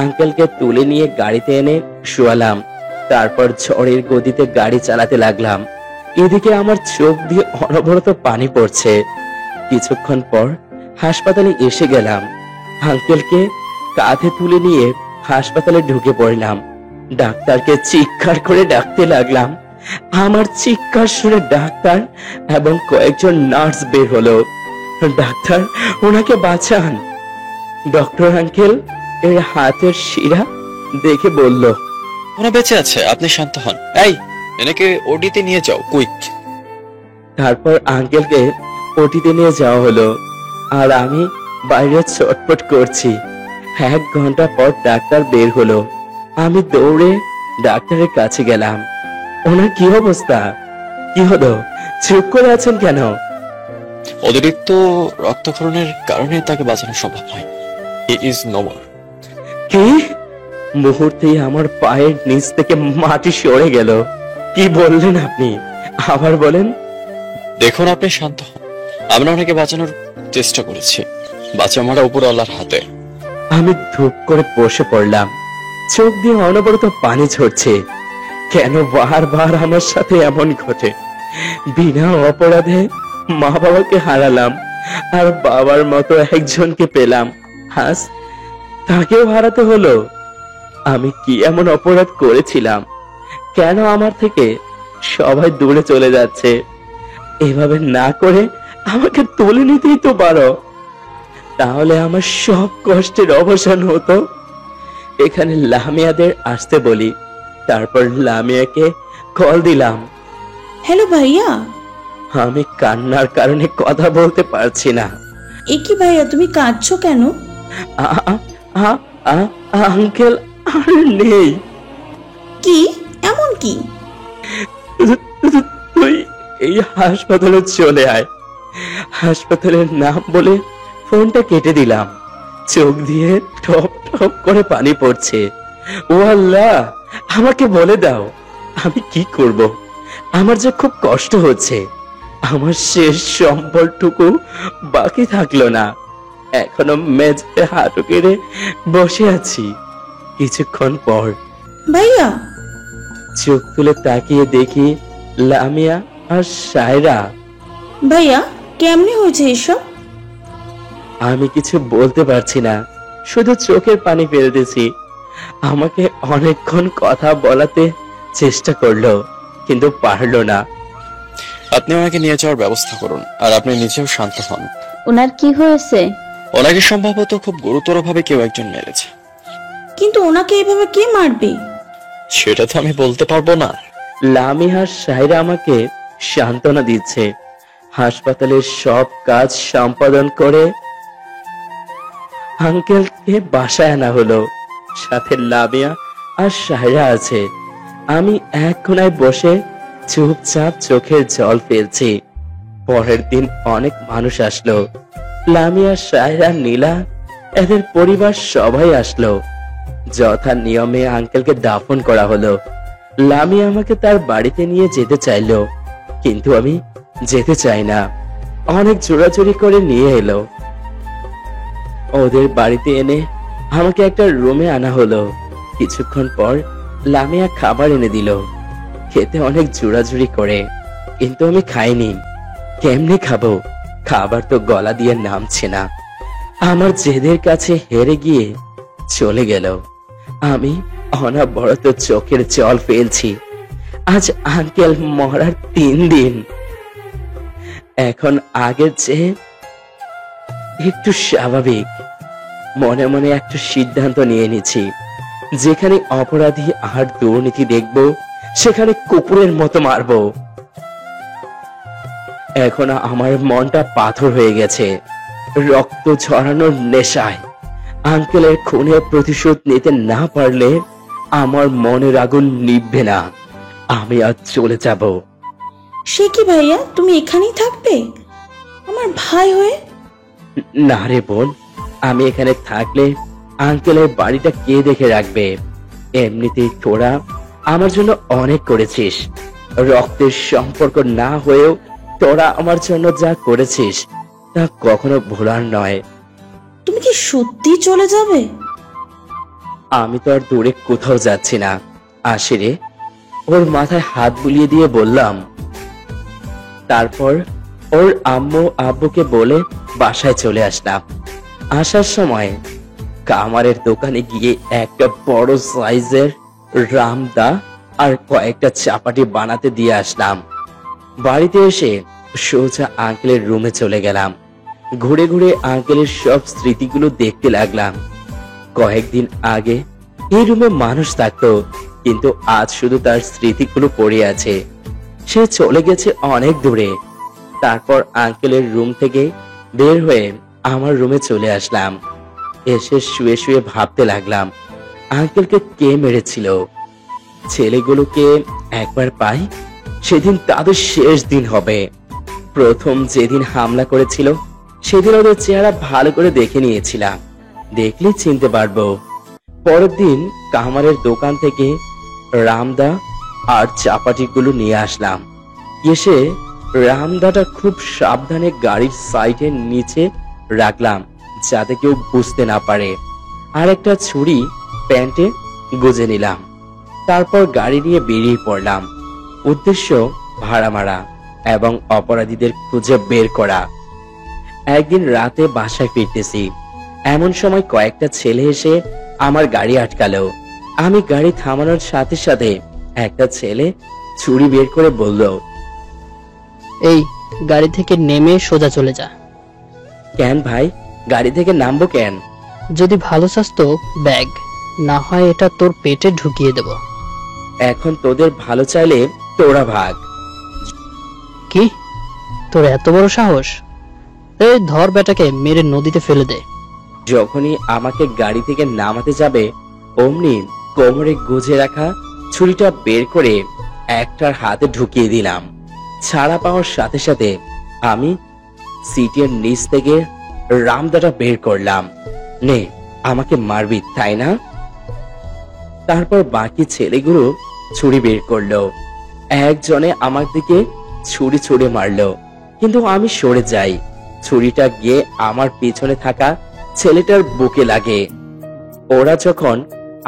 আঙ্কেলকে তুলে নিয়ে গাড়িতে এনে শুয়ালাম। তারপর ঝড়ের গতিতে গাড়ি চালাতে লাগলাম। এদিকে আমার চোখ দিয়ে অনবরত পানি পড়ছে। কিছুক্ষণ পর হাসপাতালে এসে গেলাম। আঙ্কেলকে কাঁধে তুলে নিয়ে হাসপাতালে ঢুকে পড়লাম। ডাক্তারকে চিৎকার করে ডাকতে লাগলাম। আমার চিৎকার শুনে ডাক্তার এবং কয়েকজন নার্স বের হলো। ডাক্তার, ওনাকে বাঁচান। ডক্টর আঙ্কেল এর হাতের শিরা দেখে বলল, ওরা বেঁচে আছে, আপনি শান্ত হন। এই, এনাকে ওটিতে নিয়ে যাও, কুইক। তারপর আঙ্কেলকে ওটিতে নিয়ে যাওয়া হলো, আর আমি বাইরে ছটফট করছি। 1 ঘন্টা পর ডাক্তার বের হলো। আমি দৌড়ে ডাক্তারের কাছে গেলাম। ওনার কি অবস্থা? কি হলো? চুপ করে আছেন কেন? অতিরিক্ত রক্তক্ষরণের কারণে তাকে বাঁচানো সম্ভব নয়। He is no more. কি? মুহূর্তেই আমার পায়ের নিচ থেকে মাটি সরে গেল। কি বললেন আপনি? আবার বলেন। দেখুন, আপনি শান্ত হন। আমরা ওনাকে বাঁচানোর চেষ্টা করেছি, বাঁচা মারা উপর আল্লাহর হাতে। আমি ধূপ করে বসে পড়লাম। চোখ দিয়ে অনবরত পানি ঝরছে। কেন বারবার আমার সাথে এমন ঘটে? বিনা অপরাধে মা বাবাকে হারালাম, আর বাবার মতো একজনকে পেলাম, হাস তাকেও হারাতে হলো। আমি কি এমন অপরাধ করেছিলাম? কেন আমার থেকে সবাই দূরে চলে যাচ্ছে? এভাবে না করে আমাকে তুলে নিতেই তো পারো, তাহলে আমার সব কষ্টের অবসান হতো। এখানে লামিয়াদের আসতে বলি। তারপর লামিয়াকে কল দিলাম। হ্যালো ভাইয়া। আমি কান্নার কারণে কথা বলতে পারছি না। এ কি ভাইয়া, তুমি কাঁদছো কেন? আঙ্কেল আর নেই। কি এমন কি? তুই এই হাসপাতালে চলে আয়। হাসপাতালের নাম বলে ফোনটা কেটে দিলাম। চোখ দিয়ে টপ টপ করে পানি পড়ছে। ও আল্লাহ, আমাকে বলে দাও আমি কি করব। আমার যে খুব কষ্ট হচ্ছে। আমার শেষ সম্বলটুকু বাকি থাকলো না। এখনো মেঝেতে হাঁটু কেড়ে বসে আছি। কিছুক্ষণ পর ভাইয়া চোখ তুলে তাকিয়ে দেখি লামিয়া আর সায়রা। ভাইয়া, কেমনে হয়েছে এসব? আমি কিছু বলতে পারছি না, শুধু চোখের পানি ফেলতেছি। আমাকে অনেকক্ষণ কথা বলাতে চেষ্টা করলো, কিন্তু পারলো না। আপনি ওনাকে নিয়ে যাওয়ার ব্যবস্থা করুন, আর আপনি নিজেও শান্ত হন। ওনার কি হয়েছে? ওনাকে সম্ভবত খুব গুরুতর ভাবে কেউ একজন মেরেছে। কিন্তু ওনাকে এভাবে কে মারবে? সেটা তো আমি বলতে পারবো না। লামিহার সাইরা আমাকে সান্ত্বনা দিচ্ছে। হাসপাতালের সব কাজ সম্পাদন করে আঙ্কেলকে বাসায় আনা হলো। সাথে লামিয়া আর সাইরা আছে। আমি এক কোনায় বসে চুপচাপ চোখের জল ফেলছি। পরের দিন অনেক মানুষ আসলো। লামিয়া, সাইরা, নীলা, এদের পরিবার সবাই আসলো। যথা নিয়মে আঙ্কেলকে দাফন করা হলো। লামিয়া আমাকে তার বাড়িতে নিয়ে যেতে চাইলো, কিন্তু আমি যেতে চাই না। অনেক জোরাজুরি করে নিয়ে এলো। ওদের বাড়িতে এনে আমাকে একটা রুমে আনা হলো। কিছুক্ষণ পর লামিয়া খাবার এনে দিল। খেতে অনেক জোরাজুরি করে, কিন্তু আমি খাইনি। কেমনে খাবো? খাবার তো গলা দিয়ে নামছে না। আমার জেদের কাছে হেরে গিয়ে চলে গেল। আমি অনবরত চোখের জল ফেলছি। আজ আঙ্কেল মরার 3 দিন। এখন আগের চেয়ে একটু স্বাভাবিক। মনে মনে একটা সিদ্ধান্ত নিয়ে নিছি, যেখানে অপরাধী আর দুর্নীতি দেখবো, সেখানে কুকুরের মতো মারবো। এখন আমার মনটা পাথর হয়ে গেছে, রক্ত ঝরানোর নেশায়। আঙ্কেলের খুনের প্রতিশোধ নিতে না পারলে আমার মনের আগুন নিভবে না। আমি আজ চলে যাব। সে কি ভাইয়া, তুমি এখানেই থাকবে আমার ভাই হয়ে? না রে বোন, আমি এখানে থাকলে আঙ্কেলের বাড়িটা কে দেখে রাখবে? এমনিতেই তোরা আমার জন্য অনেক করেছিস। রক্তের সম্পর্ক না হয়েও তোরা আমার জন্য যা করেছিস তা কখনো ভোলার নয়। তুমি কি সত্যি চলে যাবে? আমি তো আর দূরে কোথাও যাচ্ছি না। আসি রে। ওর মাথায় হাত বুলিয়ে দিয়ে বললাম। তারপর ওর আম্মু আব্বুকে বলে বাসায় চলে আসলাম। আসার সময় কামারের দোকানে গিয়ে একটা বড় সাইজের রামদা আর কয়েকটা চাপাটি বানাতে দিয়ে আসলাম। বাড়িতে এসে সোজা আঙ্কেলের রুমে চলে গেলাম। ঘুরে ঘুরে আঙ্কেলের সব স্মৃতিগুলো দেখতে লাগলাম। কয়েকদিন আগে এই রুমে মানুষ থাকতো, কিন্তু আজ শুধু তার স্মৃতিগুলো পড়ে আছে। সে চলে গেছে অনেক দূরে। তারপর আঙ্কেলের রুম থেকে বের হয়ে আমার রুমে চলে আসলাম। এসে শুয়ে শুয়ে ভাবতে লাগলাম, আঙ্কেলকে কে মেরেছিল? ছেলেগুলোকে একবার পাই, সেদিন তাদের শেষ দিন হবে। প্রথম যেদিন হামলা করেছিল সেদিন ওদের চেহারা ভালো করে দেখে নিয়েছিলাম, দেখলে চিনতে পারবো। পরের দিন কামারের দোকান থেকে রামদা আর চাপাটিগুলো নিয়ে আসলাম। এসে রামদাটা খুব সাবধানে গাড়ির সাইডের নিচে রাখলাম, যাতে কেউ বুঝতে না পারে। আর একটা ছুরি প্যান্টে গুজে নিলাম। তারপর গাড়ি নিয়ে বেরিয়ে পড়লাম। উদ্দেশ্য ভাড়া মারা এবং অপরাধীদের খুঁজে বের করা। একদিন রাতে বাসায় ফিরতেছি, এমন সময় কয়েকটা ছেলে এসে আমার গাড়ি আটকালো। আমি গাড়ি থামানোর সাথে সাথে একটা ছেলে ছুরি বের করে বলল, এই গাড়ি থেকে নেমে সোজা চলে যা। কেন ভাই, গাড়ি থেকে নামবো কেন? যদি ভালো চাস তো ব্যাগ, না হয় এটা তোর পেটে ঢুকিয়ে দেব। এখন তোদের ভালো চাইলে তোরা ভাগ। কি, তোর এত বড় সাহস? এই ধর বেটাকে, মেরে নদীতে ফেলে দে। যখনই আমাকে গাড়ি থেকে নামাতে যাবে অমনি কোমরে গুজে রাখা ছুরিটা বের করে একটার হাতে ঢুকিয়ে দিলাম। ছাড়া পাওয়ার সাথে সাথে আমি সিটের নিচ থেকে রামদাটা বের করলাম। নে, আমাকে মারবি তাই না? তারপর বাকি ছেলেগুলো ছুরি বের করলো। একজনে আমার দিকে ছুরি ছুড়ে মারলো, কিন্তু আমি সরে যাই। ছুরিটা গিয়ে আমার পিছনে থাকা ছেলেটার বুকে লাগে। ওরা যখন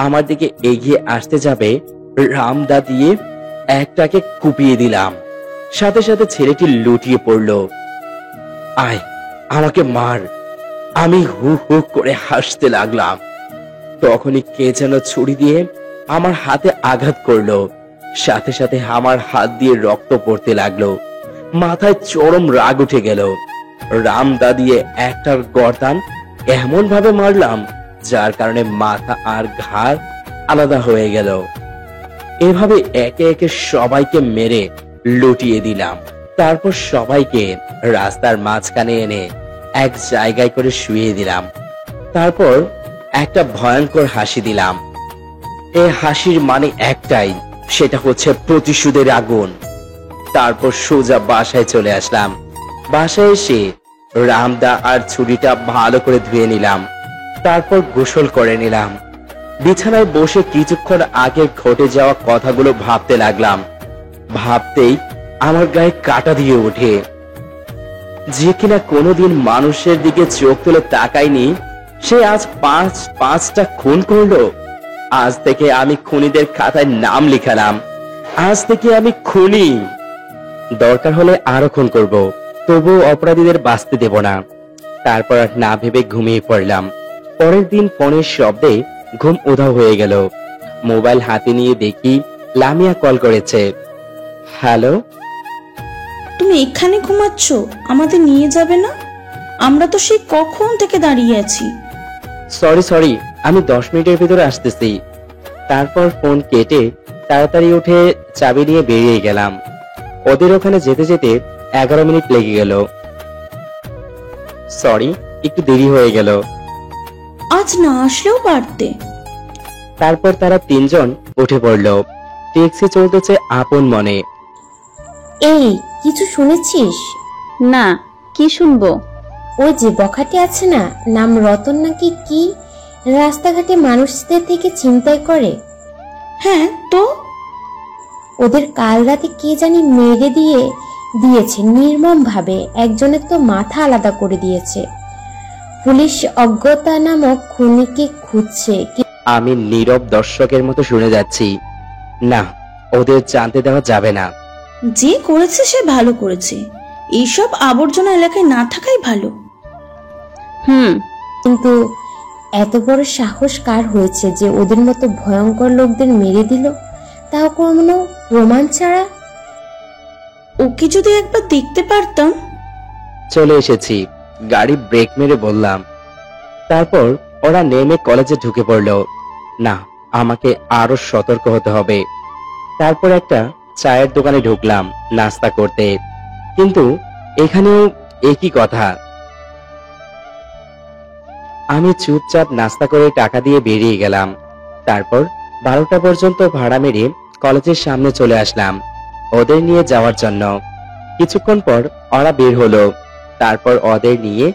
আমার দিকে এগিয়ে আসতে যাবে, রামদা দিয়ে একটাকে কুপিয়ে দিলাম। সাথে সাথে ছেলেটি লুটিয়ে পড়ল। আয়, আমাকে মার। আমি হু হু করে হাসতে লাগলাম। তখনই কে যেন ছুরি দিয়ে আমার হাতে আঘাত করলো। সাথে সাথে আমার হাত দিয়ে রক্ত পড়তে লাগলো। মাথায় চরম রাগ উঠে গেল। রামদা দিয়ে একটার গর্দান এমন ভাবে মারলাম যার কারণে মাথা আর ঘাড় আলাদা হয়ে গেল। এভাবে একে একে সবাইকে মেরে লুটিয়ে দিলাম। তারপর সবাইকে রাস্তার মাঝখানে এনে এক জায়গায় করে শুইয়ে দিলাম। তারপর একটা ভয়ঙ্কর হাসি দিলাম। এই হাসির মানে একটাই, সেটা হচ্ছে প্রতিশোধের আগুন। তারপর সোজা বাসায় চলে আসলাম। বাসায় এসে রামদা আর ছুরিটা ভালো করে ধুয়ে নিলাম। তারপর গোসল করে নিলাম। বিছানায় বসে কিছুক্ষণ আগে ঘটে যাওয়া কথাগুলো ভাবতে লাগলাম। ভাবতেই আমার গায়ে কাঁটা দিয়ে ওঠে। যে কিনা কোনোদিন মানুষের দিকে চোখ তুলে তাকায়নি, সে আজ পাঁচটা খুন করলো। আজ থেকে আমি খুনিদের খাতায় নাম লিখালাম। আজ থেকে আমি খুনি। দরকার হলে আরো খুন করব, তবুও অপরাধীদের বাঁচতে দেব না। তারপর আর না ভেবে ঘুমিয়ে পড়লাম। পরের দিন ফোনের শব্দে ঘুম উধাও হয়ে গেল। মোবাইল হাতে নিয়ে দেখি লামিয়া কল করেছে। হ্যালো, তুমি এখানে ঘুমাচ্ছ? আমাদের নিয়ে যাবে না? আমরা তো সেই কখন থেকে দাঁড়িয়ে আছি। সরি, আমি 10 মিনিটের ভিতরে আসতেছি। তারপর ফোন কেটে তাড়াতাড়ি উঠে চাবি নিয়ে বেরিয়ে গেলাম। ওদের ওখানে যেতে যেতে 11 মিনিট লেগে গেল। সরি, একটু দেরি হয়ে গেল। আজ না আসলেও পারতে। তারপর তারা 3 জন উঠে পড়ল। ট্যাক্সি চলতেছে আপন মনে। এই কিছু শুনেছিস? না, কি শুনবো? ওই যে বখাটে আছে না, নাম রতন নাকি কি, রাস্তাঘাটে মানুষদের থেকে ছিনতাই করে। হ্যাঁ তো? ওদের কাল রাতে কে জানি মেরে দিয়েছে নির্মম ভাবে। একজনের তো মাথা আলাদা করে দিয়েছে। পুলিশ অজ্ঞতা নামক খুনিকে খুঁজছে। আমি নীরব দর্শকের মতো শুনে যাচ্ছি। না, ওদের জানতে দেওয়া যাবে না। যে করেছে সে ভালো করেছে। এইসব আবর্জনা এলাকায় না থাকাই ভালো। কিন্তু এত বড় সাহস কার হয়েছে যে ওদের মতো ভয়ঙ্কর লোকদের মেরে দিল, তাও কোনো প্রমাণ ছাড়া? ওকে যদি একবার দেখতে পারতাম। চলে এসেছি, গাড়ি ব্রেক মেরে বললাম। তারপর ওরা নেমে কলেজে ঢুকে পড়ল। না, আমাকে আরো সতর্ক হতে হবে। তারপর একটা চায়ের দোকানে ঢুকলাম নাস্তা করতে। কিন্তু এখানেও একই কথা। আমি চুপচাপ নাস্তা করে টাকা দিয়ে বেরিয়ে গেলাম। তারপর 12টা পর্যন্ত ভাড়া মেরে কলেজের সামনে চলে আসলাম ওদের নিয়ে যাওয়ার জন্য। কিছুক্ষণ পর ওরা বের হলো। তারপর ওদের নিয়ে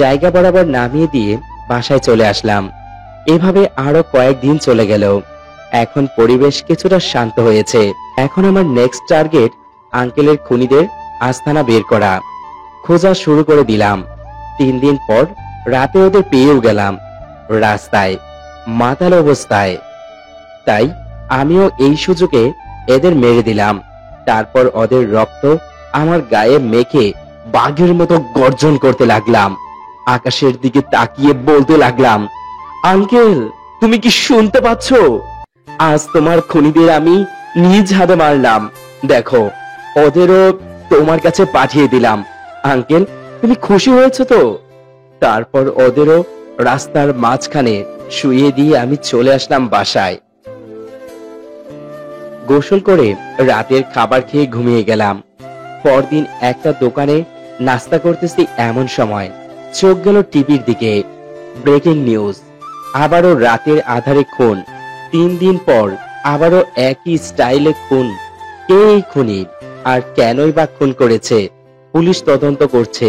জায়গা বরাবর নামিয়ে দিয়ে বাসায় চলে আসলাম। এভাবে আরো কয়েকদিন চলে গেল। এখন পরিবেশ কিছুটা শান্ত হয়েছে। এখন আমার নেক্সট টার্গেট আঙ্কেলের খুনিদের আস্তানা বের করা। খোঁজা শুরু করে দিলাম। 3 দিন পর রাতে ওদের পেয়েও গেলাম রাস্তায়, মাতাল অবস্থায়। তাই আমিও এই সুযোগে এদের মেরে দিলাম। তারপর ওদের রক্ত আমার গায়ে মেখে বাঘের মতো গর্জন করতে লাগলাম। আকাশের দিকে তাকিয়ে বলতে লাগলাম, আঙ্কেল, তুমি কি শুনতে পাচ্ছ? আজ তোমার খুনিদের আমি নিজ হাতে মারলাম। দেখো, ওদেরও তোমার কাছে পাঠিয়ে দিলাম। আঙ্কেল, তুমি খুশি হয়েছো তো? তারপর ওদেরও রাস্তার মাঝখানে শুইয়ে দিয়ে আমি চলে আসলাম বাসায়। গোসল করে রাতের খাবার খেয়ে ঘুমিয়ে গেলাম। পরদিন একটা দোকানে নাস্তা করতেছি, এমন সময় চোখ গেল টিভির দিকে। ব্রেকিং নিউজ, আবারও রাতের আধারে খুন। 3 দিন পর আবারও একই স্টাইলে খুন। কে এই খুনি আর কেনই বা খুন করেছে? পুলিশ তদন্ত করছে।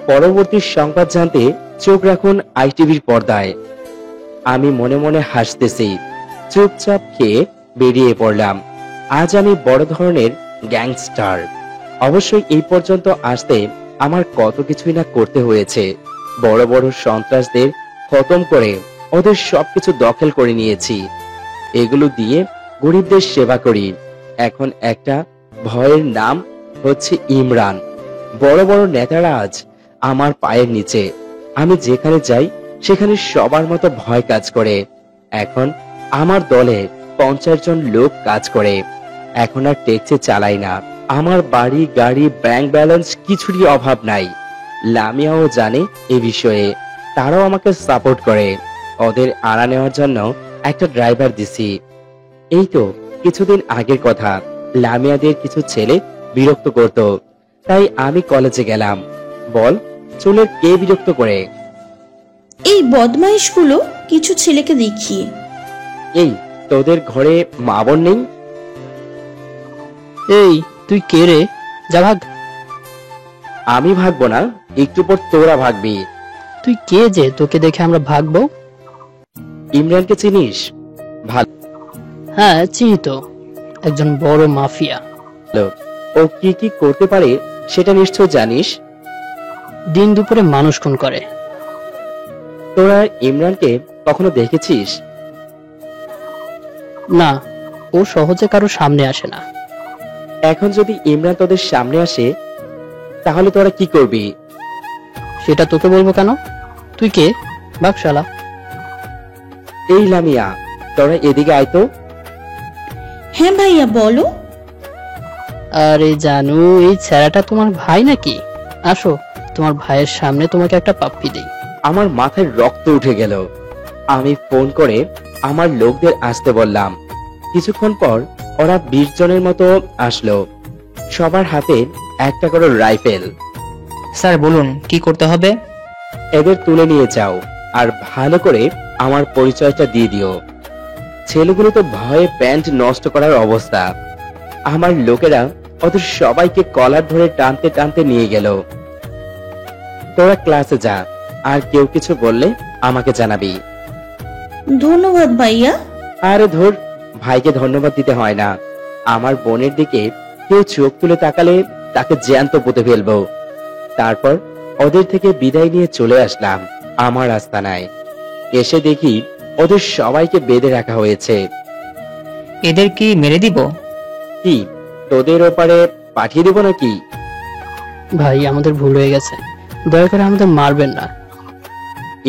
পরবর্তী সংবাদ জানতে চোখ রাখুন আইটিভির পর্দায়। আমি মনে মনে হাসতেছি। চুপচাপ খেয়ে বেরিয়ে পড়লাম। আজ আমি বড় ধরনের গ্যাংস্টার। অবশ্যই এই পর্যন্ত আসতে আমার কত কিছুই না করতে হয়েছে। বড় বড় সন্ত্রাসদের খতম করে ওদের সবকিছু দখল করে নিয়েছি। এগুলো দিয়ে গরিবদের সেবা করি। এখন একটা ভয়ের নাম হচ্ছে ইমরান। বড় বড় নেতারা আজ আমার পায়ের নিচে। আমি যেখানে যাই সেখানে সবার মতো ভয় কাজ করে। এখন আমার দলে 50 জন লোক কাজ করে। এখন আর ট্যাক্সি চালাই না। আমার বাড়ি, গাড়ি, ব্যাংক ব্যালেন্স কিছুরই অভাব নাই। লামিয়াও জানে এ বিষয়ে, তারাও আমাকে সাপোর্ট করে। ওদের আড়া নেওয়ার জন্য একটা ড্রাইভার দিছি। এই তো কিছুদিন আগের কথা, লামিয়াদের কিছু ছেলে বিরক্ত করত, তাই আমি কলেজে গেলাম। বল, চুলের কে বিরক্ত করে? এই বদমাইশগুলো কিছু ছেলেকে দেখিয়ে। এই তোদের ঘরে মা বোন নেই? এই তুই কে রে? যা ভাগ। আমি ভাগবো না, একটু পর তোরা ভাগবি। তুই কে যে তোকে দেখে আমরা ভাগবো? ইমরানকে চিনিস? ভালো। হ্যাঁ চিনি তো, একজন বড় মাফিয়া। ও কি কি করতে পারে সেটা নিশ্চয় জানিস। দিন দুপুরে মানুষ খুন করে। তোরা ইমরানকে কখনো দেখেছিস? না, ও সহজে কারো সামনে আসে না। এখন যদি ইমরান তোদের সামনে আসে তাহলে তোরা কি করবি? সেটা তোকে বলবো কেন? তুই কে? বাকশালা। এই লামিয়া, তোরা এদিকে আয় তো। হ্যাঁ ভাইয়া বলো। আরে জানু, এই ছেলেটা তোমার ভাই নাকি? আসো, তোমার ভাইয়ের সামনে তোমাকে একটা পাপ্পি দেই। আমার মাথায় রক্ত উঠে গেল। আমি ফোন করে আমার লোকদের আসতে বললাম। কিছুক্ষণ পর ওরা 20 জনের মতো আসলো। সবার হাতে একটা করে রাইফেল। স্যার বলুন কি করতে হবে? এদের তুলে নিয়ে যাও আর ভালো করে আমার পরিচয়টা দিয়ে দিও। ছেলেগুলো তো ভয়ে প্যান্ট নষ্ট করার অবস্থা। আমার লোকেরা ওদের সবাইকে কলার ধরে টানতে টানতে নিয়ে গেল। তোরা ক্লাসে যা, আর কেউ কিছু বললে আমাকে জানাবি। ধন্যবাদ ভাইয়া। আরে ধর, ভাইকে ধন্যবাদ দিতে হয় না। আমার বোনের দিকে কেউ চোখ তুলে তাকালে তাকে জ্যান্ত পুঁতে ফেলবো। তারপর ওদের থেকে বিদায় নিয়ে চলে আসলাম আমার আস্তানায়। এসে দেখি ওদের সবাইকে বেঁধে রাখা হয়েছে। এদের কি মেরে দিব? কি তোদের ওপারে পাঠিয়ে দেবো নাকি? ভাই আমাদের ভুল হয়ে গেছে, দয়া করে আমাদের মারবেন না।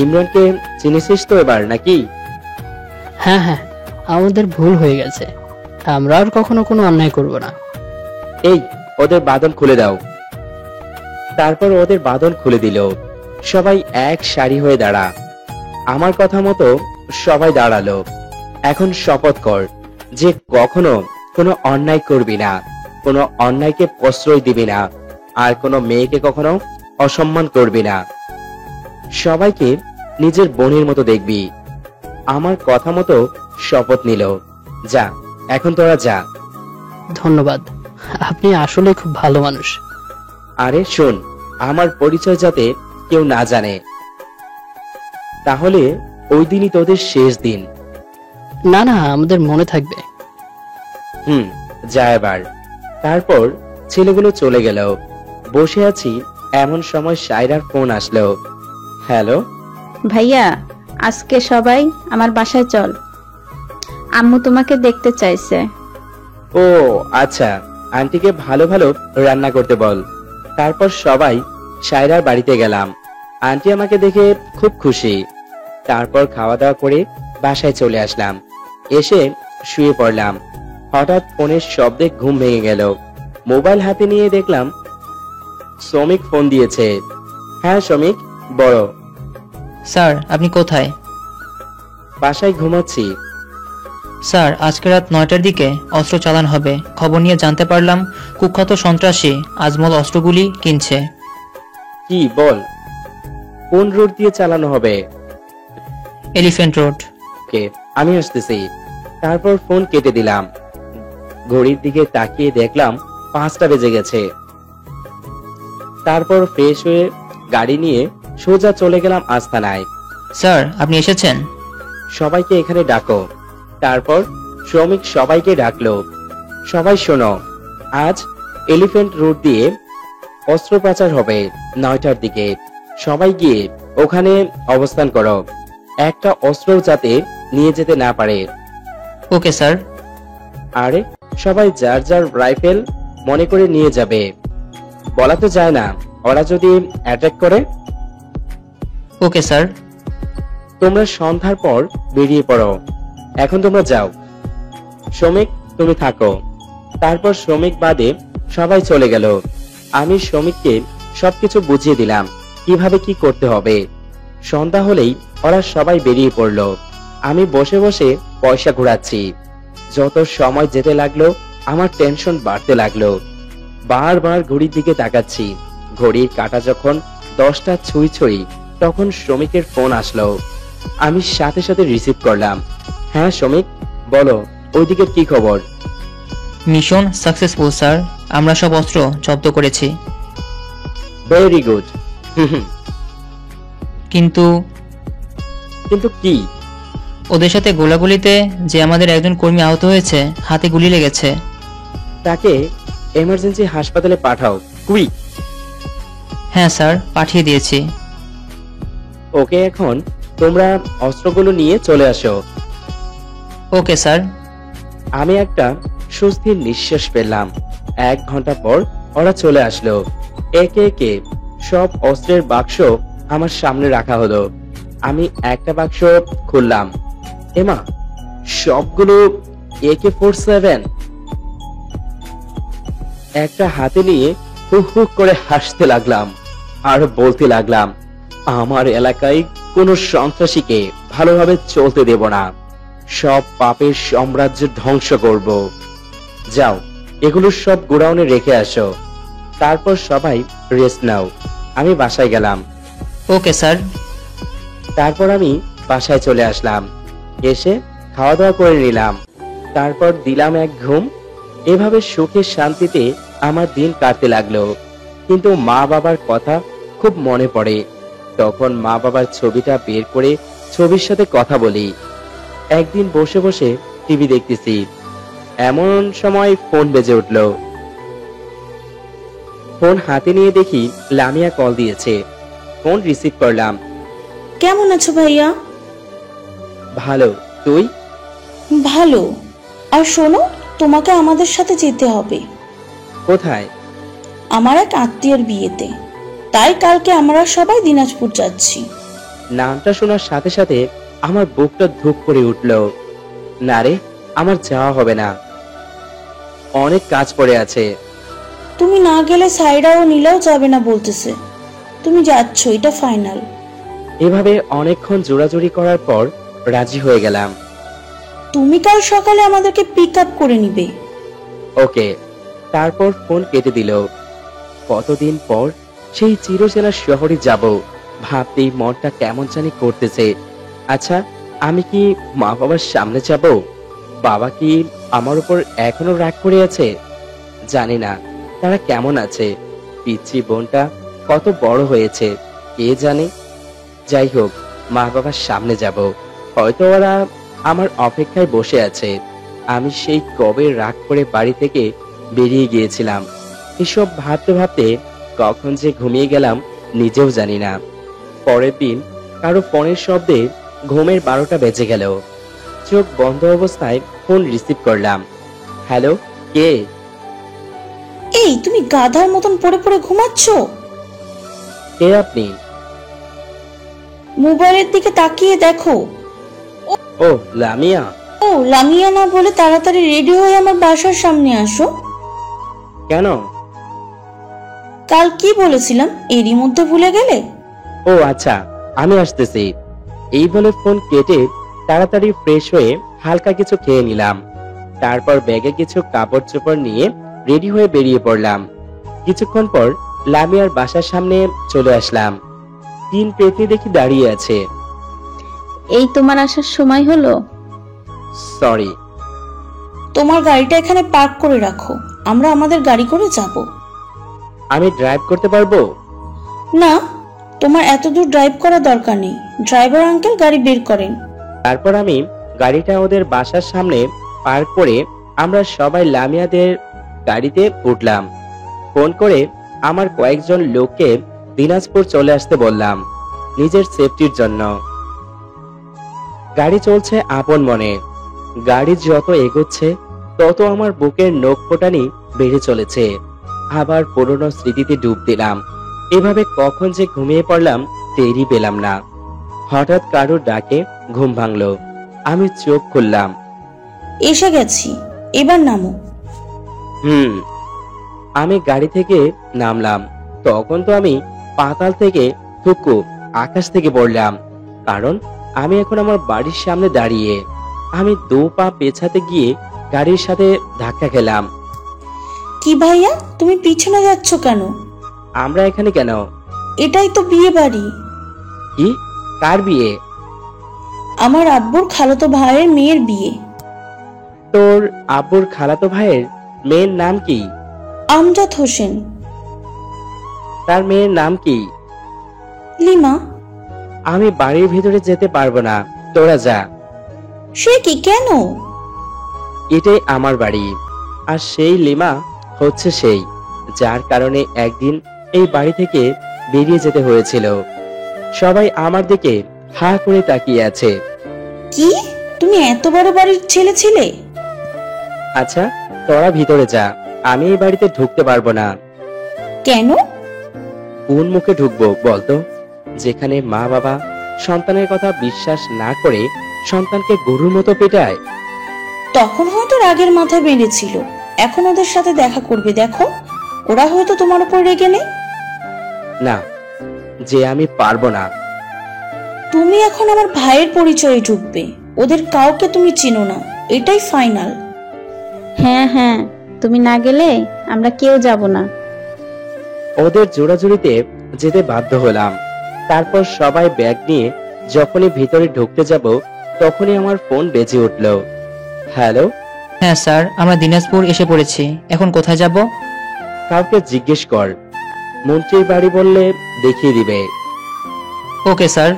ইমরানকে চিনেছিস তো এবার নাকি? হ্যাঁ হ্যাঁ, আমাদের ভুল হয়ে গেছে, আমরা আর কখনো কোনো অন্যায় করব না। এই ওদের বাঁধন খুলে দাও। তারপর ওদের বাঁধন খুলে দিল। সবাই এক সারি হয়ে দাঁড়া। আমার কথা মতো সবাই দাঁড়ালো। এখন শপথ কর যে কখনো কোনো অন্যায় করবি না, কোনো অন্যায়কে প্রশ্রয় দিবি না, আর কোনো মেয়েকে কখনো অসম্মান করবি না। সবাইকে নিজের বোনের মতো দেখবি। আমার কথা মতো শপথ নিল। যা, এখন তোরা যা। ধন্যবাদ, আপনি আসলে খুব ভালো মানুষ। আরে শোন, আমার পরিচয় যাতে কেউ না জানে। তাহলে ওই দিনই তোদের শেষ দিন। না না, আমাদের মনে থাকবে। যা এবার। তারপর ছেলেগুলো চলে গেল। বসে আছি এমন সময় সায়রার ফোন আসলো। হ্যালো ভাইয়া, আজকে সবাই আমার বাসায় চল, আম্মু তোমাকে দেখতে চাইছে। ও আচ্ছা, আন্টিকে ভালো ভালো রান্না করতে বল। তারপর সবাই সায়রার বাড়িতে গেলাম। আন্টি আমাকে দেখে খুব খুশি। তারপর খাওয়া দাওয়া করে বাসায় চলে আসলাম। এসে শুয়ে পড়লাম। হঠাৎ ফোনের শব্দে ঘুম ভেঙে গেল। মোবাইল হাতে নিয়ে দেখলাম শ্রমিক ফোন দিয়েছে। হ্যাঁ শ্রমিক, বড়। স্যার আপনি কোথায়? বাসায় ঘুমাচ্ছি। স্যার আজকে রাত 9টার দিকে অস্ত্র চালান হবে। খবর নিয়ে জানতে পারলাম কুখ্যাত সন্ত্রাসী আজমল অস্ত্রগুলি কিনছে। কি বল? কোন রোড দিয়ে চালানো হবে? Elephant road. ওকে, আমি আসতেছি। তারপর ফোন কেটে দিলাম। ঘড়ির দিকে তাকিয়ে দেখলাম 5টা বেজে গেছে। তারপর ফ্রেশ হয়ে গাড়ি নিয়ে সোজা চলে গেলাম আস্তানায়। স্যার আপনি এসেছেন? সবাইকে এখানে ডাকো। তারপর শ্রমিক সবাইকে ডাকলো। সবাই শোনো, আজ এলিফ্যান্ট রোড দিয়ে অস্ত্র পাচার হবে 9টার দিকে। সবাই গিয়ে ওখানে অবস্থান করো। একটা অস্ত্র যাতে নিয়ে যেতে না পারে। Okay sir. আরে সবাই যার যার রাইফেল মনে করে নিয়ে যাবে। বলা তো যায় না, ওরা যদি অ্যাটাক করে। Okay sir. তোমরা সন্ধ্যার পর বেরিয়ে পড়ো। এখন তোমরা যাও। শ্রমিক, তুমি থাকো। তারপর শ্রমিক বাদে সবাই চলে গেল। আমি শ্রমিককে সবকিছু বুঝিয়ে দিলাম কিভাবে কি করতে হবে। সন্ধ্যা হলেই ওরা সবাই বেরিয়ে পড়লো। আমি বসে বসে পয়সা ঘোরাচ্ছি। যত সময় যেতে লাগলো আমার টেনশন বাড়তে লাগলো। বারবার ঘড়ির দিকে তাকাচ্ছি। ঘড়ির কাঁটা যখন 10টা ছুঁই ছুঁই তখন শ্রমিকের ফোন আসলো। আমি সাথে সাথে রিসিভ করলাম। হ্যাঁ শ্রমিক, বলো ওইদিকের কি খবর? মিশন সাকসেসফুল স্যার, আমরা সব অস্ত্র জব্দ করেছি। Very good. কিন্তু কিন্তু কি? ওদের সাথে গোলাগুলিতে যে আমাদের একজন কর্মী আহত হয়েছে, হাতে গুলি লেগেছে। তাকে এমার্জেন্সি হাসপাতালে পাঠাও, কুইক। হ্যাঁ স্যার, পাঠিয়ে দিয়েছি। ওকে, এখন তোমরা অস্ত্রগুলো নিয়ে চলে আসো। Okay sir. আমি একটা স্বস্তির নিঃশ্বাস পেলাম। 1 ঘন্টা পর ওরা চলে আসলো। একে একে সব অস্ত্রের বাক্স আমার সামনে রাখা হলো। আমি একটা বাক্স খুললাম। এমা, সবগুলো AK-47। একটা হাতে নিয়ে হুক হুক করে হাসতে লাগলাম আর বলতে লাগলাম, আমার এলাকায় কোনো সন্ত্রাসীকে ভালোভাবে চলতে দেব না। সব পাপের সাম্রাজ্য ধ্বংস করব। যাও, এগুলো সব গোডাউনে রেখে আসো। তারপর সবাই রেস্ট নাও। আমি বাসায় গেলাম। Okay sir. তারপর আমি বাসায় চলে আসলাম। এসে খাওয়া দাওয়া করে নিলাম। তারপর দিলাম এক ঘুম। এভাবে সুখে শান্তিতে আমার দিন কাটতে লাগলো। কিন্তু মা বাবার কথা খুব মনে পড়ে। তখন মা বাবার ছবিটা বের করে ছবির সাথে কথা বলি। একদিন বসে বসে টিভি দেখতেছি, এমন সময় ফোন বেজে উঠল। ফোন হাতে নিয়ে দেখি লামিয়া কল দিয়েছে। ফোন রিসিভ করলাম। কেমন আছো ভাইয়া? ভালো, তুই? ভালো। আর শোনো, তোমাকে আমাদের সাথে যেতে হবে। কোথায়? আমার এক আত্মীয়ের বিয়েতে। তাই কালকে আমরা সবাই দিনাজপুর যাচ্ছি। নামটা শোনার সাথে সাথে আমার বুকটা ধুপ করে উঠল। না রে, আমার যাওয়া হবে না, অনেক কাজ পড়ে আছে। তুমি না গেলে সাইরা ও নীলাও যাবে না বলতেছে। তুমি যাচ্ছ, এটা ফাইনাল। এভাবে অনেকক্ষণ জোড়াজুড়ি করার পর রাজি হয়ে গেলাম। তুমি কাল সকালে আমাদেরকে পিক আপ করে নিবে। ওকে। তারপর ফোন কেটে দিল। কতদিন পর সেই চিরচেনা শহরে যাব ভাবতেই মনটা কেমন জানি করতেছে। আচ্ছা, আমি কি মা বাবার সামনে যাব? বাবা কি আমার উপর এখনো রাগ করে আছে? জানি না তারা কেমন আছে। পিচ্ছি বোনটা কত বড় হয়েছে কে জানে। যাই হোক, মা বাবার সামনে যাব। হয়তো ওরা আমার অপেক্ষায় বসে আছে। আমি সেই কবে রাগ করে বাড়ি থেকে বেরিয়ে গিয়েছিলাম। এসব ভাবতে ভাবতে কখন যে ঘুমিয়ে গেলাম নিজেও জানি না। পরের দিন কারো ফোনের শব্দে ঘুমের 12টা বেজে গেল। চোখ বন্ধ অবস্থায় ফোন রিসিভ করলাম। হ্যালো, কে? এই, তুমি গাধার মতন পড়ে পড়ে ঘুমাচ্ছ? কে আপনি? মোবাইলের দিকে তাকিয়ে দেখো। ও লামিয়া। ও লামিয়া না বলে তাড়াতাড়ি রেডি হয়ে আমার বাসার সামনে আসো। কেন? কাল কি বলেছিলাম এরই মধ্যে ভুলে গেলে? ও আচ্ছা, আমি আসতেছি। এই বলে ফোন কেটে তাড়াতাড়ি ফ্রেশ হয়ে হালকা কিছু খেয়ে নিলাম। তারপর ব্যাগে কিছু কাপড় চোপড় নিয়ে রেডি হয়ে বেরিয়ে পড়লাম। কিছুক্ষণ পর লামিয়ার বাসার সামনে চলে আসলাম। 3 পেতনি দেখি দাঁড়িয়ে আছে। এই তোমার আসার সময় হলো? সরি। তোমার গাড়িটা এখানে পার্ক করে রাখো, আমরা আমাদের গাড়ি করে যাব। আমি ড্রাইভ করতে পারবো? না, তোমার এত দূর ড্রাইভ করা দরকার নেই। ড্রাইভার আঙ্কেল গাড়ি বের করেন। তারপর আমি গাড়িটা ওদের বাসার সামনে পার্ক করে আমরা সবাই লামিয়াদের গাড়িতে উঠলাম। ফোন করে আমার কয়েকজন লোককে দিনাজপুর চলে আসতে বললাম নিজের সেফটির জন্য। গাড়ি চলছে আপন মনে। গাড়ি যত এগোচ্ছে তত আমার বুকের নখ ফোটানি বেড়ে চলেছে। আবার পুরনো স্মৃতিতে ডুব দিলাম। এভাবে কখন যে ঘুমিয়ে পড়লাম টেরই পেলাম না। হঠাৎ কারোর ডাকে ঘুম ভাঙলো। আমি চোখ খুললাম। এসে গেছি, এবার নামো। আমি গাড়ি থেকে নামলাম। তখন তো আমি পাতাল থেকে থুকু আকাশ থেকে পড়লাম। কারণ আমি এখন আমার বাড়ির সামনে দাঁড়িয়ে। আমি 2 পা পেছাতে গিয়ে গাড়ির সাথে ধাক্কা খেলাম। কি ভাইয়া, তুমি পিছনে যাচ্ছ কেন? আমরা এখানে কেন? এটাই তো বিয়ে বাড়ি। কি? কার বিয়ে? আমার আব্বুর খালাতো ভাইয়ের মেয়ের বিয়ে। তোর আব্বুর খালাতো ভাইয়ের মেয়ের নাম কি? আমজাদ হোসেন। তার মেয়ের নাম কি? লিমা। আমি বাড়ির ভিতরে যেতে পারবো না, তোরা যা। সে কি, কেন? এটাই আমার বাড়ি। আর সেই লিমা হচ্ছে সেই, যার কারণে একদিন এই বাড়ি থেকে বেরিয়ে যেতে হয়েছিল। সবাই আমার দিকে হা করে তাকিয়ে আছে। কি, তুমি এত বড় বাড়ির ছেলে ছিলে? আচ্ছা, তোরা ভিতরে যা, আমি এই বাড়িতে ঢুকতে পারবো না। কেন? কোন মুখে ঢুকবো বলতো? যেখানে মা বাবা সন্তানের কথা বিশ্বাস না করে সন্তানকে গরুর মতো পেটায়। তখন হয়তো রাগের মাথায় বেড়েছিল, এখন ওদের সাথে দেখা করবে, দেখো ওরা হয়তো তোমার উপর রেগে নেই। না, যে আমি পারবো না। তুমি এখন আমার ভাইয়ের পরিচয়ে ঢুকবে, ওদের কাউকে তুমি চিনো না, এটাই ফাইনাল। হ্যাঁ হ্যাঁ, তুমি না গেলে আমরা কেউ যাব না। ওদের জোড়াজুড়িতে যেতে বাধ্য হলাম। তারপর সবাই ব্যাগ নিয়ে যখনই ভিতরে ঢুকতে যাব তখনই আমার ফোন বেজে উঠল। হ্যালো। হ্যাঁ স্যার, আমরা দিনাজপুর এসে পড়েছি। এখন কোথায় যাব? কাউকে জিজ্ঞেস কর, মন্ত্রীর বাড়ি বললে দেখিয়ে দিবে। Okay sir.